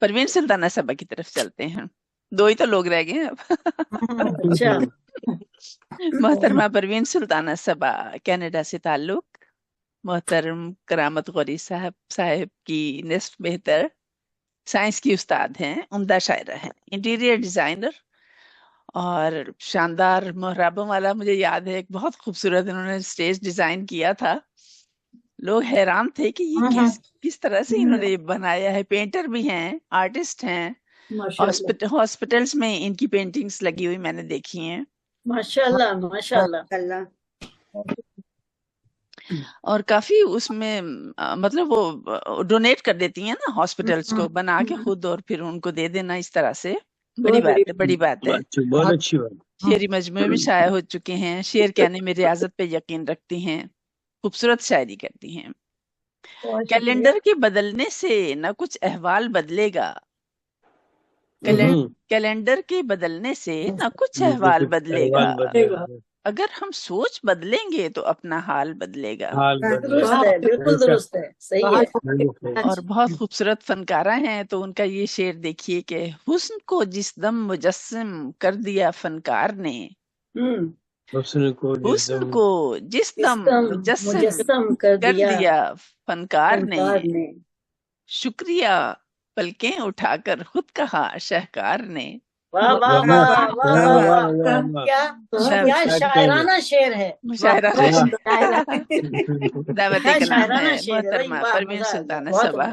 پروین سلطانہ صبا کی طرف چلتے ہیں. دو ہی تو لوگ رہ گئے ہیں اب. محترمہ پروین سلطانہ صبا، کینیڈا سے تعلق. محترم کرامت غوری صاحب کی نصف بہتر سائنس کی استاد ہیں، عمدہ شاعرہ ہیں، انٹیریئر ڈیزائنر اور شاندار محرابوں والا. مجھے یاد ہے ایک بہت خوبصورت انہوں نے اسٹیج ڈیزائن کیا تھا، لوگ حیران تھے کہ یہ کس طرح سے انہوں نے بنایا ہے. پینٹر بھی ہیں، آرٹسٹ ہیں، ہاسپٹلس میں ان کی پینٹنگز لگی ہوئی میں نے دیکھی ہیں. ماشاءاللہ ماشاءاللہ. اور کافی اس میں مطلب وہ ڈونیٹ کر دیتی ہیں نا ہاسپٹلس کو، بنا کے خود اور پھر ان کو دے دینا اس طرح سے. بڑی بات ہے، بڑی بات ہے. بہت اچھی بات. شعری مجموعے بھی شائع ہو چکے ہیں. شعر کہنے میں ریاضت پہ یقین رکھتی ہیں، خوبصورت شاعری کرتی ہیں. کیلنڈر کے بدلنے سے نہ کچھ احوال بدلے گا. کیلنڈر کے بدلنے سے نہ کچھ احوال بدلے گا. اگر ہم سوچ بدلیں گے تو اپنا حال بدلے گا. بالکل درست ہے، صحیح ہے. اور بہت خوبصورت فنکارہ ہیں، تو ان کا یہ شعر دیکھیے کہ حسن کو جس دم مجسم کر دیا فنکار نے. حسن کو جس دم مجسم کر دیا فنکار نے. شکریہ پلکیں اٹھا کر خود کہا شہکار نے. واہ واہ واہ واہ واہ، کیا شاعرانہ شعر ہے. دعوت کلام ہے محترمہ پروین سلطانہ صبا.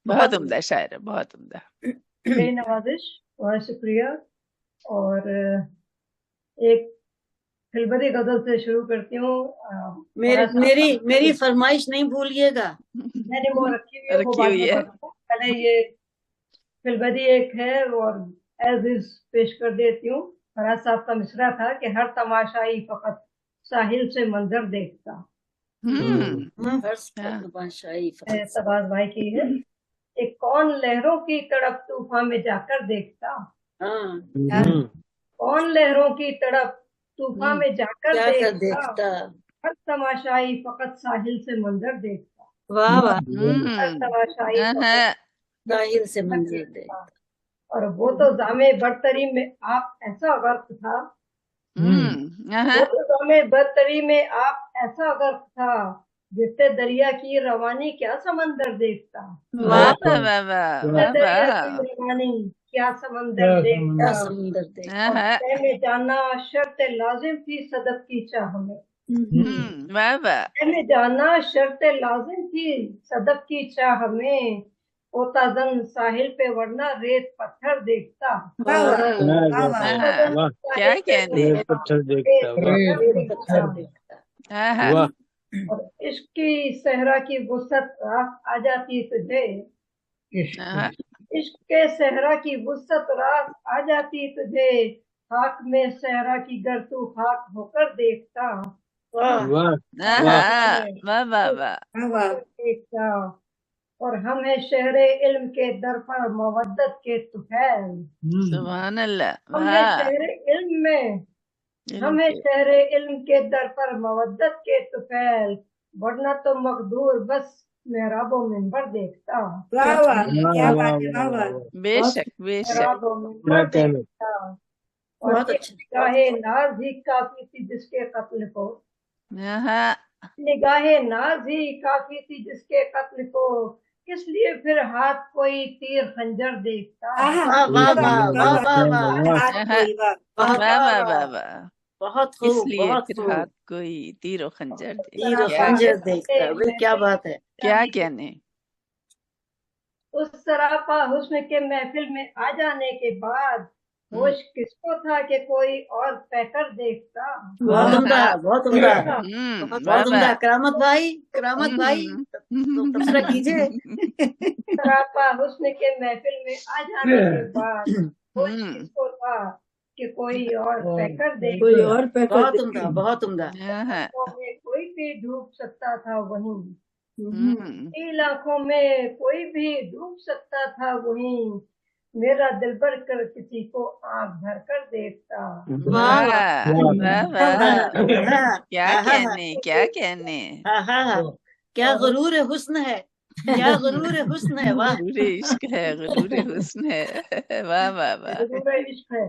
بہت عمدہ شاعر ہے، بہت عمدہ. نوازش، بہت شکریہ. اور ایک فلبری غزل سے شروع کرتی ہوں. میری فرمائش نہیں بھولیے گا. میں نے وہ رکھی ہوئی ہے. پہلے یہ فلبری ایک ہے اور ایز از پیش کر دیتی ہوں. فراز صاحب کا مصرع تھا کہ ہر تماشائی فقط ساحل سے منظر دیکھتا. سباز بھائی کی ہے. ایک کون لہروں کی تڑپ طوفان میں جا کر دیکھتا. کون لہروں کی تڑپ طوفان میں جا کر دیکھتا. ہر تماشائی فقط ساحل سے منظر دیکھتا. ہر تماشائی ساحل سے منظر دیکھتا. اور وہ تو جامع برتری میں آپ ایسا غرق تھا. وہ تو جامع برتری میں آپ ایسا غرق تھا، جس سے دریا کی روانی کیا سمندر دیکھتا. دریا کی روانی کیا سمندر دیکھتا. میں جانا شرط لازم تھی صدف کی چاہ میں. میں جانا شرط لازم تھی صدف کی چاہ میں. ہوتا زن ساحل پہ ورنہ ریت پتھر دیکھتا. کیا کہنے. اور عشق کی صحرا کی وسعت رات آ جاتی تجھے. عشق کے صحرا کی وسعت رات آ جاتی تجھے. خاک میں صحرا کی گر تو خاک ہو کر دیکھتا. دیکھتا. اور ہم ہیں شہر علم کے در پر مودت کے طفیل. سبحان اللہ. ہم ہیں شہر علم میں، ہم ہیں شہر علم کے در پر مودت کے طفیل. ورنہ تو مقدور بس محراب و منبر دیکھتا. بے شک بے شک. محراب و منبر دیکھتا. اور نگاہ ناز ہی کافی تھی جس کے قتل کو. نگاہ ناز ہی کافی تھی جس کے قتل کو. کس لیے پھر ہاتھ کوئی تیر خنجر دیکھتا. بہت اس خوب، لیے بہت پھر خوب. ہاتھ کوئی تیر و خنجر تیر و خنجر دیکھتا. کیا بات ہے. کیا کہنے. اس سراپا حسن کے محفل میں آ جانے کے بعد ہوش کس کو تھا کہ کوئی اور پیکر دیکھتا. بہت عمدہ، بہت عمدہ، بہت عمدہ. کرامت بھائی، کرامت بھائی تبصرہ کیجیے. سراپا حسن کے محفل میں آ جانے کے بعد ہوش کس کو تھا کہ کوئی اور پیکر دیکھتا. بہت عمدہ، بہت عمدہ. کوئی بھی ڈوب سکتا تھا وہیں. آنکھوں میں کوئی بھی ڈوب سکتا تھا وہیں. میرا دلبر کر کسی کو آنکھ بھر کر دیکھتا. کیا کہنے، کیا کہنے. کیا غرور حسن ہے، کیا غرور حسن ہے. واہ، غرور عشق ہے، غرور حسن ہے. واہ واہ واہ. غرور عشق ہے.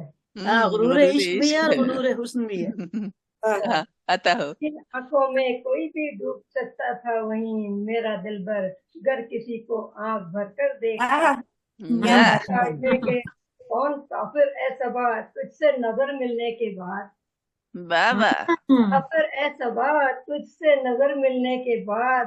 غرور عشق بھی ہے اور غرور حسن بھی ہے. آتا ہو. آنکھوں میں کوئی بھی ڈوب سکتا تھا وہیں. میرا دلبر گر کسی کو آنکھ بھر کر دیکھتا. کون کافر اے صبا تجھ سے نظر ملنے کے بعد. کافر اے صبا تجھ سے نظر ملنے کے بعد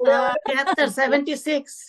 76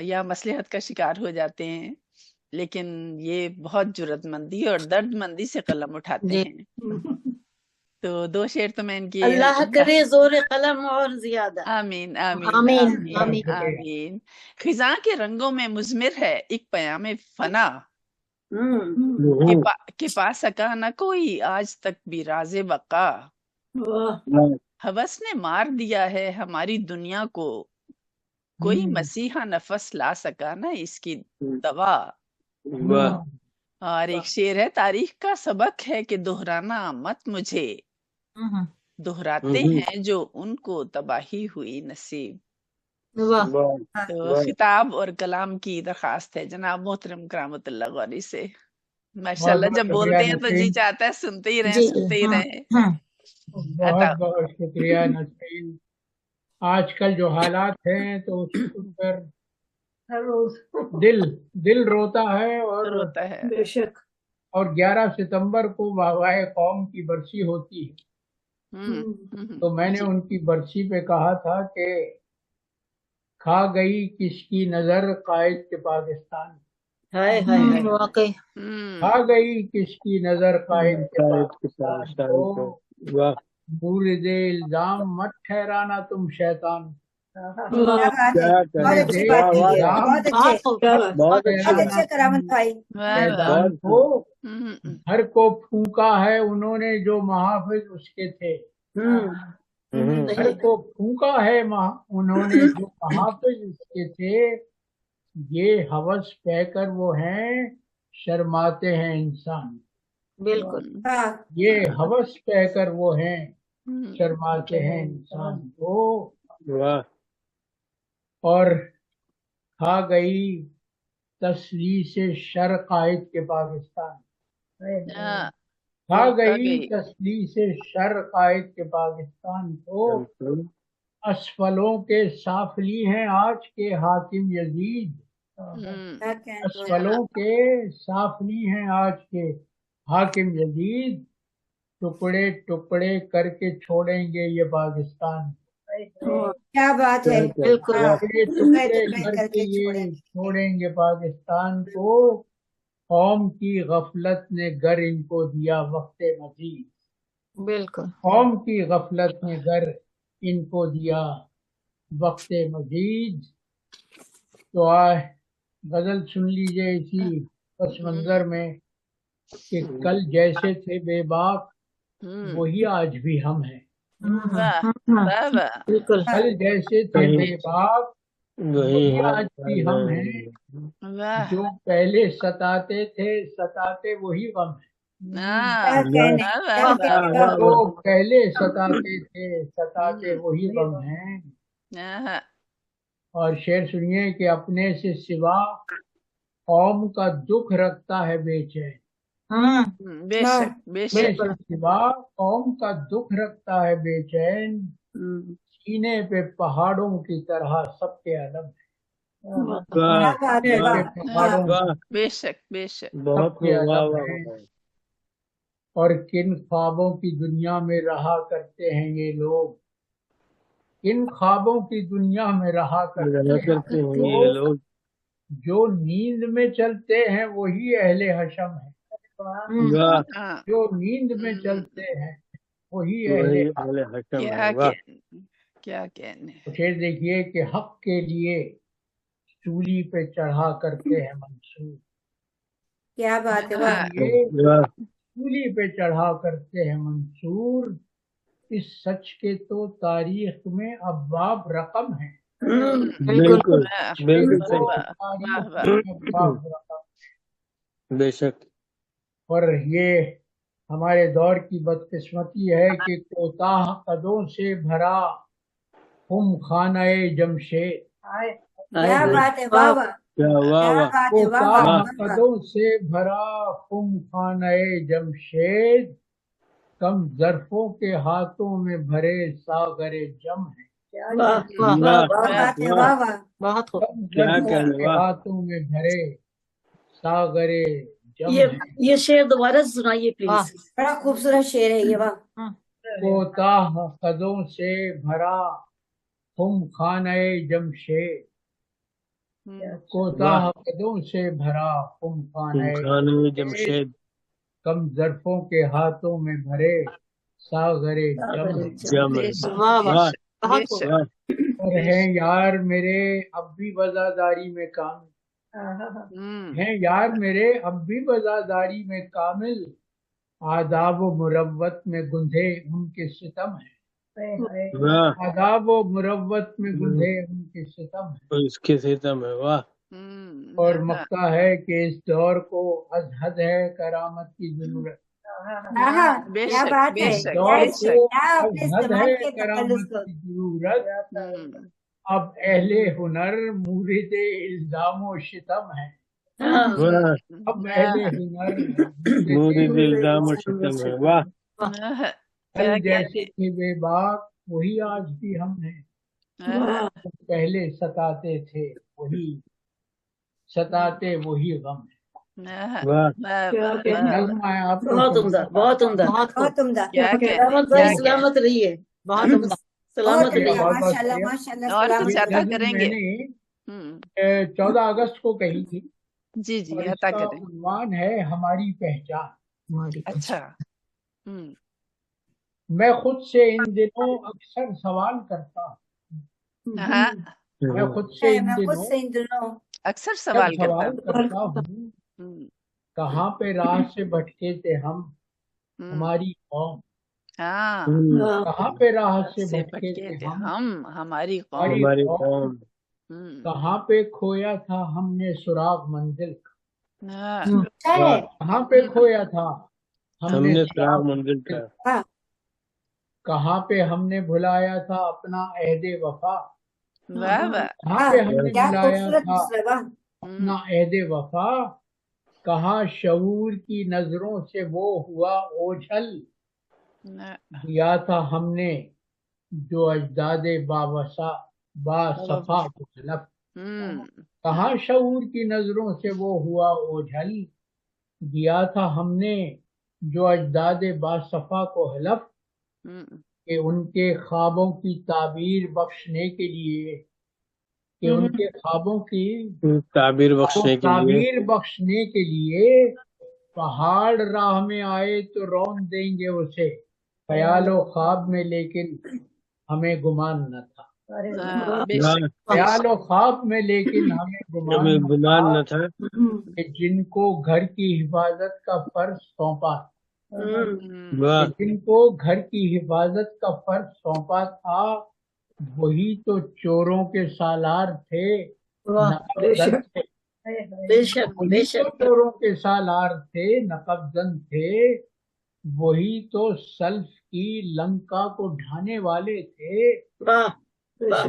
یا مصلحت کا شکار ہو جاتے ہیں، لیکن یہ بہت جرات مندی اور درد مندی سے قلم اٹھاتے ہیں۔ تو 2 شعر تو میں ان کی اللہ کرے زور قلم اور زیادہ۔ آمین آمین آمین آمین آمین۔ خزاں کے رنگوں میں مضمر ہے ایک پیام فنا، کہ پا سکا نہ کوئی آج تک بھی راز بقا۔ ہوس نے مار دیا ہے ہماری دنیا کو، کوئی مسیحا نفس لا سکا نہ اس کی دوا۔ اور ایک شعر ہے، تاریخ کا سبق ہے کہ دہرانا مت مجھے، دہراتے ہیں جو ان کو تباہی ہوئی نصیب۔ تو خطاب اور کلام کی درخواست ہے جناب محترم کرامت اللہ غوری سے۔ ماشاءاللہ جب بولتے ہیں تو جی چاہتا ہے سنتے ہی رہیں سنتے ہی رہیں۔ بہت بہت شکریہ نسرین۔ آج کل جو حالات ہیں تو اس پر دل روتا ہے، اور روتا ہے بے شک۔ اور 11 ستمبر کو بابائے قوم کی برسی ہوتی ہے، تو میں نے ان کی برسی پہ کہا تھا کہ کھا گئی کس کی نظر قائد کے پاکستان، واقعی کھا گئی کس کی نظر قائد کے پاکستان کو، مورد الزام مت ٹھہرانا تم شیطان، بہت اچھی بات کی ہے، بہت اچھے کرامت بھائی۔ شیطان کو ہر کو پھونکا ہے انہوں نے جو محافظ اس کے تھے، ہر کو پھونکا ہے انہوں نے جو محافظ اس کے تھے، یہ ہوس پہ کر وہ ہیں شرماتے ہیں انسان، بالکل یہ ہوس پہ کر وہ ہیں شرماتے ہیں انسان کو۔ اور کھا گئی تسلیس شر قائد کے پاکستان، کھا گئی تسلیس شر قائد کے پاکستان کو، اسفلوں کے سافلی ہیں آج کے حاکم یزید، اسفلوں کے سافلی ہیں آج کے حاکم یزید، ٹکڑے ٹکڑے کر کے چھوڑیں گے یہ پاکستان، کیا بات ہے، بالکل ٹکڑے کر کے یہ چھوڑیں گے پاکستان کو، قوم کی غفلت نے گر ان کو دیا وقت مزید، بالکل قوم کی غفلت نے گر ان کو دیا وقت مزید۔ تو آج غزل سن لیجئے اسی پس منظر میں کہ کل جیسے تھے بے باک وہی آج بھی ہم ہیں، بالکل کل جیسے تھے بے باک وہی آج بھی ہم ہیں، جو پہلے ستاتے تھے ستاتے وہی غم ہیں، جو پہلے ستاتے تھے ستاتے وہی غم ہیں۔ اور شعر سنیے کہ اپنے سے سوا قوم کا دکھ رکھتا ہے بے چین، بے شک بے شک سوا قوم کا دکھ رکھتا ہے بے چین، سینے پہ پہاڑوں کی طرح سب کے علم ہے، بے شک بے شک سب کے علم ہے۔ اور کن خوابوں کی دنیا میں رہا کرتے ہیں یہ لوگ، کن خوابوں کی دنیا میں رہا کرتے ہیں یہ لوگ، جو نیند میں چلتے ہیں وہی اہل حشم ہے، جو نیند میں چلتے ہیں وہی اہل حشم ہے۔ کیا کہنے، پھر دیکھیے کہ حق کے لیے سولی پہ چڑھا کرتے ہیں منصور، کیا بات ہے، سولی پہ چڑھا کرتے ہیں منصور، اس سچ کے تو تاریخ میں ابواب رقم ہیں، بالکل بے شک۔ اور یہ ہمارے دور کی بدقسمتی ہے کہ کوتاہ قدوں سے بھرا خم خانہ جمشید، کیا بات ہے، واہ واہ، کوتاہ قدوں سے بھرا خم خانہ جمشید، کم ظرفوں کے ہاتھوں میں بھرے ساغر جم ہے، بہت خوب، کم ظرفوں کے ہاتھوں میں بھرے ساغر جم ہے۔ یہ شعر دوبارہ سنائیے پلیز، بڑا خوبصورت شعر ہے یہ، واہ۔ کوتاہ قدوں سے بھرا خم خانہ جمشید، کوتاہ قدوں سے بھرا خانہ جمشید، کم ظرفوں کے ہاتھوں میں بھرے ساغرے جم اور ہیں یار میرے اب بھی وزاداری میں کامل، ہیں یار میرے اب بھی وزاداری میں کامل، آداب و مروت میں گندھے ان کے ستم ہیں، آداب و مروت میں گندھے ان کے ستم ہیں، اس کے ستم ہے، واہ. اور مکہ ہے کہ اس دور کو از حد ہے کرامت کی ضرورت، کیا بات ہے، اس دور کو کیا از اپنے حد استعمال ہے کے تخلص کرامت کی ضرورت، اب اہل ہنر مورد الزام و شتم ہے، اب اہل ہنر مورد الزام و شتم ہے، واہ. کل جیسے تھے بے باک وہی آج بھی ہم ہیں، پہلے ستاتے تھے وہی ستاتے وہی غم ہے. نظم ہے آپ کو بہت عمدہ، بہت عمدہ، بہت عمدہ، سلامت بھائی، سلامت رہیے، بہت عمدہ، بہت سلامت رہیے. عمدہ، ماشاء اللہ ماشاء اللہ، سلامت نظم میں نے 14 اگست کو کہی تھی، اور اس کا عنوان ہے ہماری پہچان. اچھا. میں خود سے ان دنوں اکثر سوال کرتا ہوں، میں خود سے ان دنوں اکثر سوال کرتا ہوں، کہاں پہ راہ سے بھٹکے تھے ہم، ہماری قوم، کہاں پہ راہ سے بھٹکے تھے ہم، ہماری قوم، کہاں پہ کھویا تھا ہم نے سراغ منزل کا، کہاں پہ کھویا تھا ہم نے سراغ منزل کا، کہاں پہ ہم نے بھلایا تھا اپنا عہد وفا، کہاں پہ ہم نے بھلایا تھا اپنا عہد وفا، کہاں شعور کی نظروں سے وہ ہوا اوجھل، دیا تھا ہم نے جو اجداد باصفا کو حلف، کہاں شعور کی نظروں سے وہ ہوا اوجھل، دیا تھا ہم نے جو اجداد باصفا کو حلف، کہ ان کے خوابوں کی تعبیر بخشنے کے لیے، کہ ان کے خوابوں کی تعبیر بخشنے کے لیے پہاڑ راہ میں آئے تو رون دیں گے اسے، خیال و خواب میں لیکن ہمیں گمان نہ تھا، خیال و خواب میں لیکن ہمیں گمان نہ تھا، کہ جن کو گھر کی حفاظت کا فرض سونپا، جن کو گھر کی حفاظت کا فرض سونپا تھا، وہی تو چوروں کے سالار تھے، چوروں کے سالار تھے، نقب زن تھے، وہی تو سلف کی لنکا کو ڈھانے والے تھے،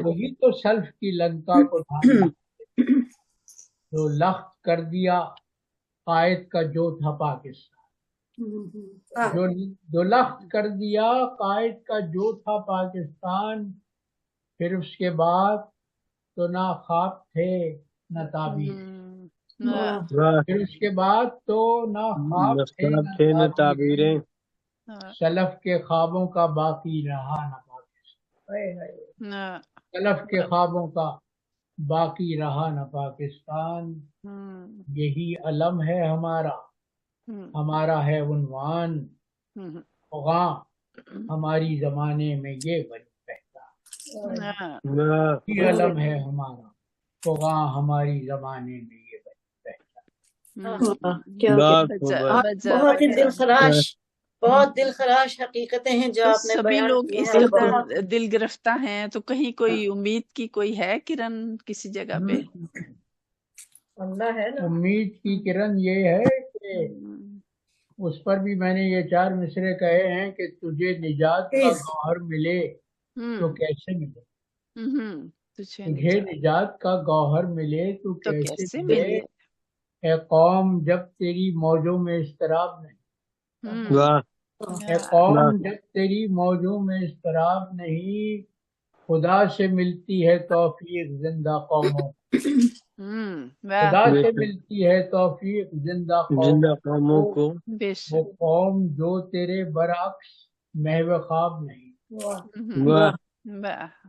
وہی تو سلف کی لنکا کو ڈھانے والے تھے، جو لخت کر دیا قائد کا جو تھا پاکستان، جو لخت کر دیا قائد کا جو تھا پاکستان، پھر اس کے بعد تو نہ خواب تھے نہ تعبیر، پھر اس کے بعد تو نہ خواب تھے نہ تعبیریں، سلف کے خوابوں کا باقی رہا نہ پاکستان، سلف کے خوابوں کا باقی رہا نہ پاکستان، یہی علم ہے ہمارا، ہمارا ہے عنوان، فغاں ہماری زمانے میں یہ بنی پہچان، یہ علم ہے ہمارا، فغاں ہماری زمانے میں یہ بنی پہچان. بہت ہی دل خراش، بہت دل خراش حقیقتیں ہیں جو آپ نے سبھی بیان لوگ کی اس ہیں. قدر دل گرفتہ ہیں، تو کہیں کوئی امید کی کوئی ہے کرن کسی جگہ پہ؟ اللہ ہے نا، امید کی کرن یہ ہے کہ اس پر بھی میں نے یہ 4 مصرے کہے ہیں کہ تجھے نجات کا گوہر ملے تو کیسے ملے، تجھے نجات کا گوہر ملے تو کیسے ملے، اے قوم جب تیری موجوں میں اضطراب نہیں، اے قوم جب تیری موجوں میں اضطراب نہیں، خدا سے ملتی ہے توفیق زندہ قوموں، خدا سے ملتی ہے توفیق زندہ قوموں کو، وہ قوم جو تیرے برعکس محو خواب نہیں.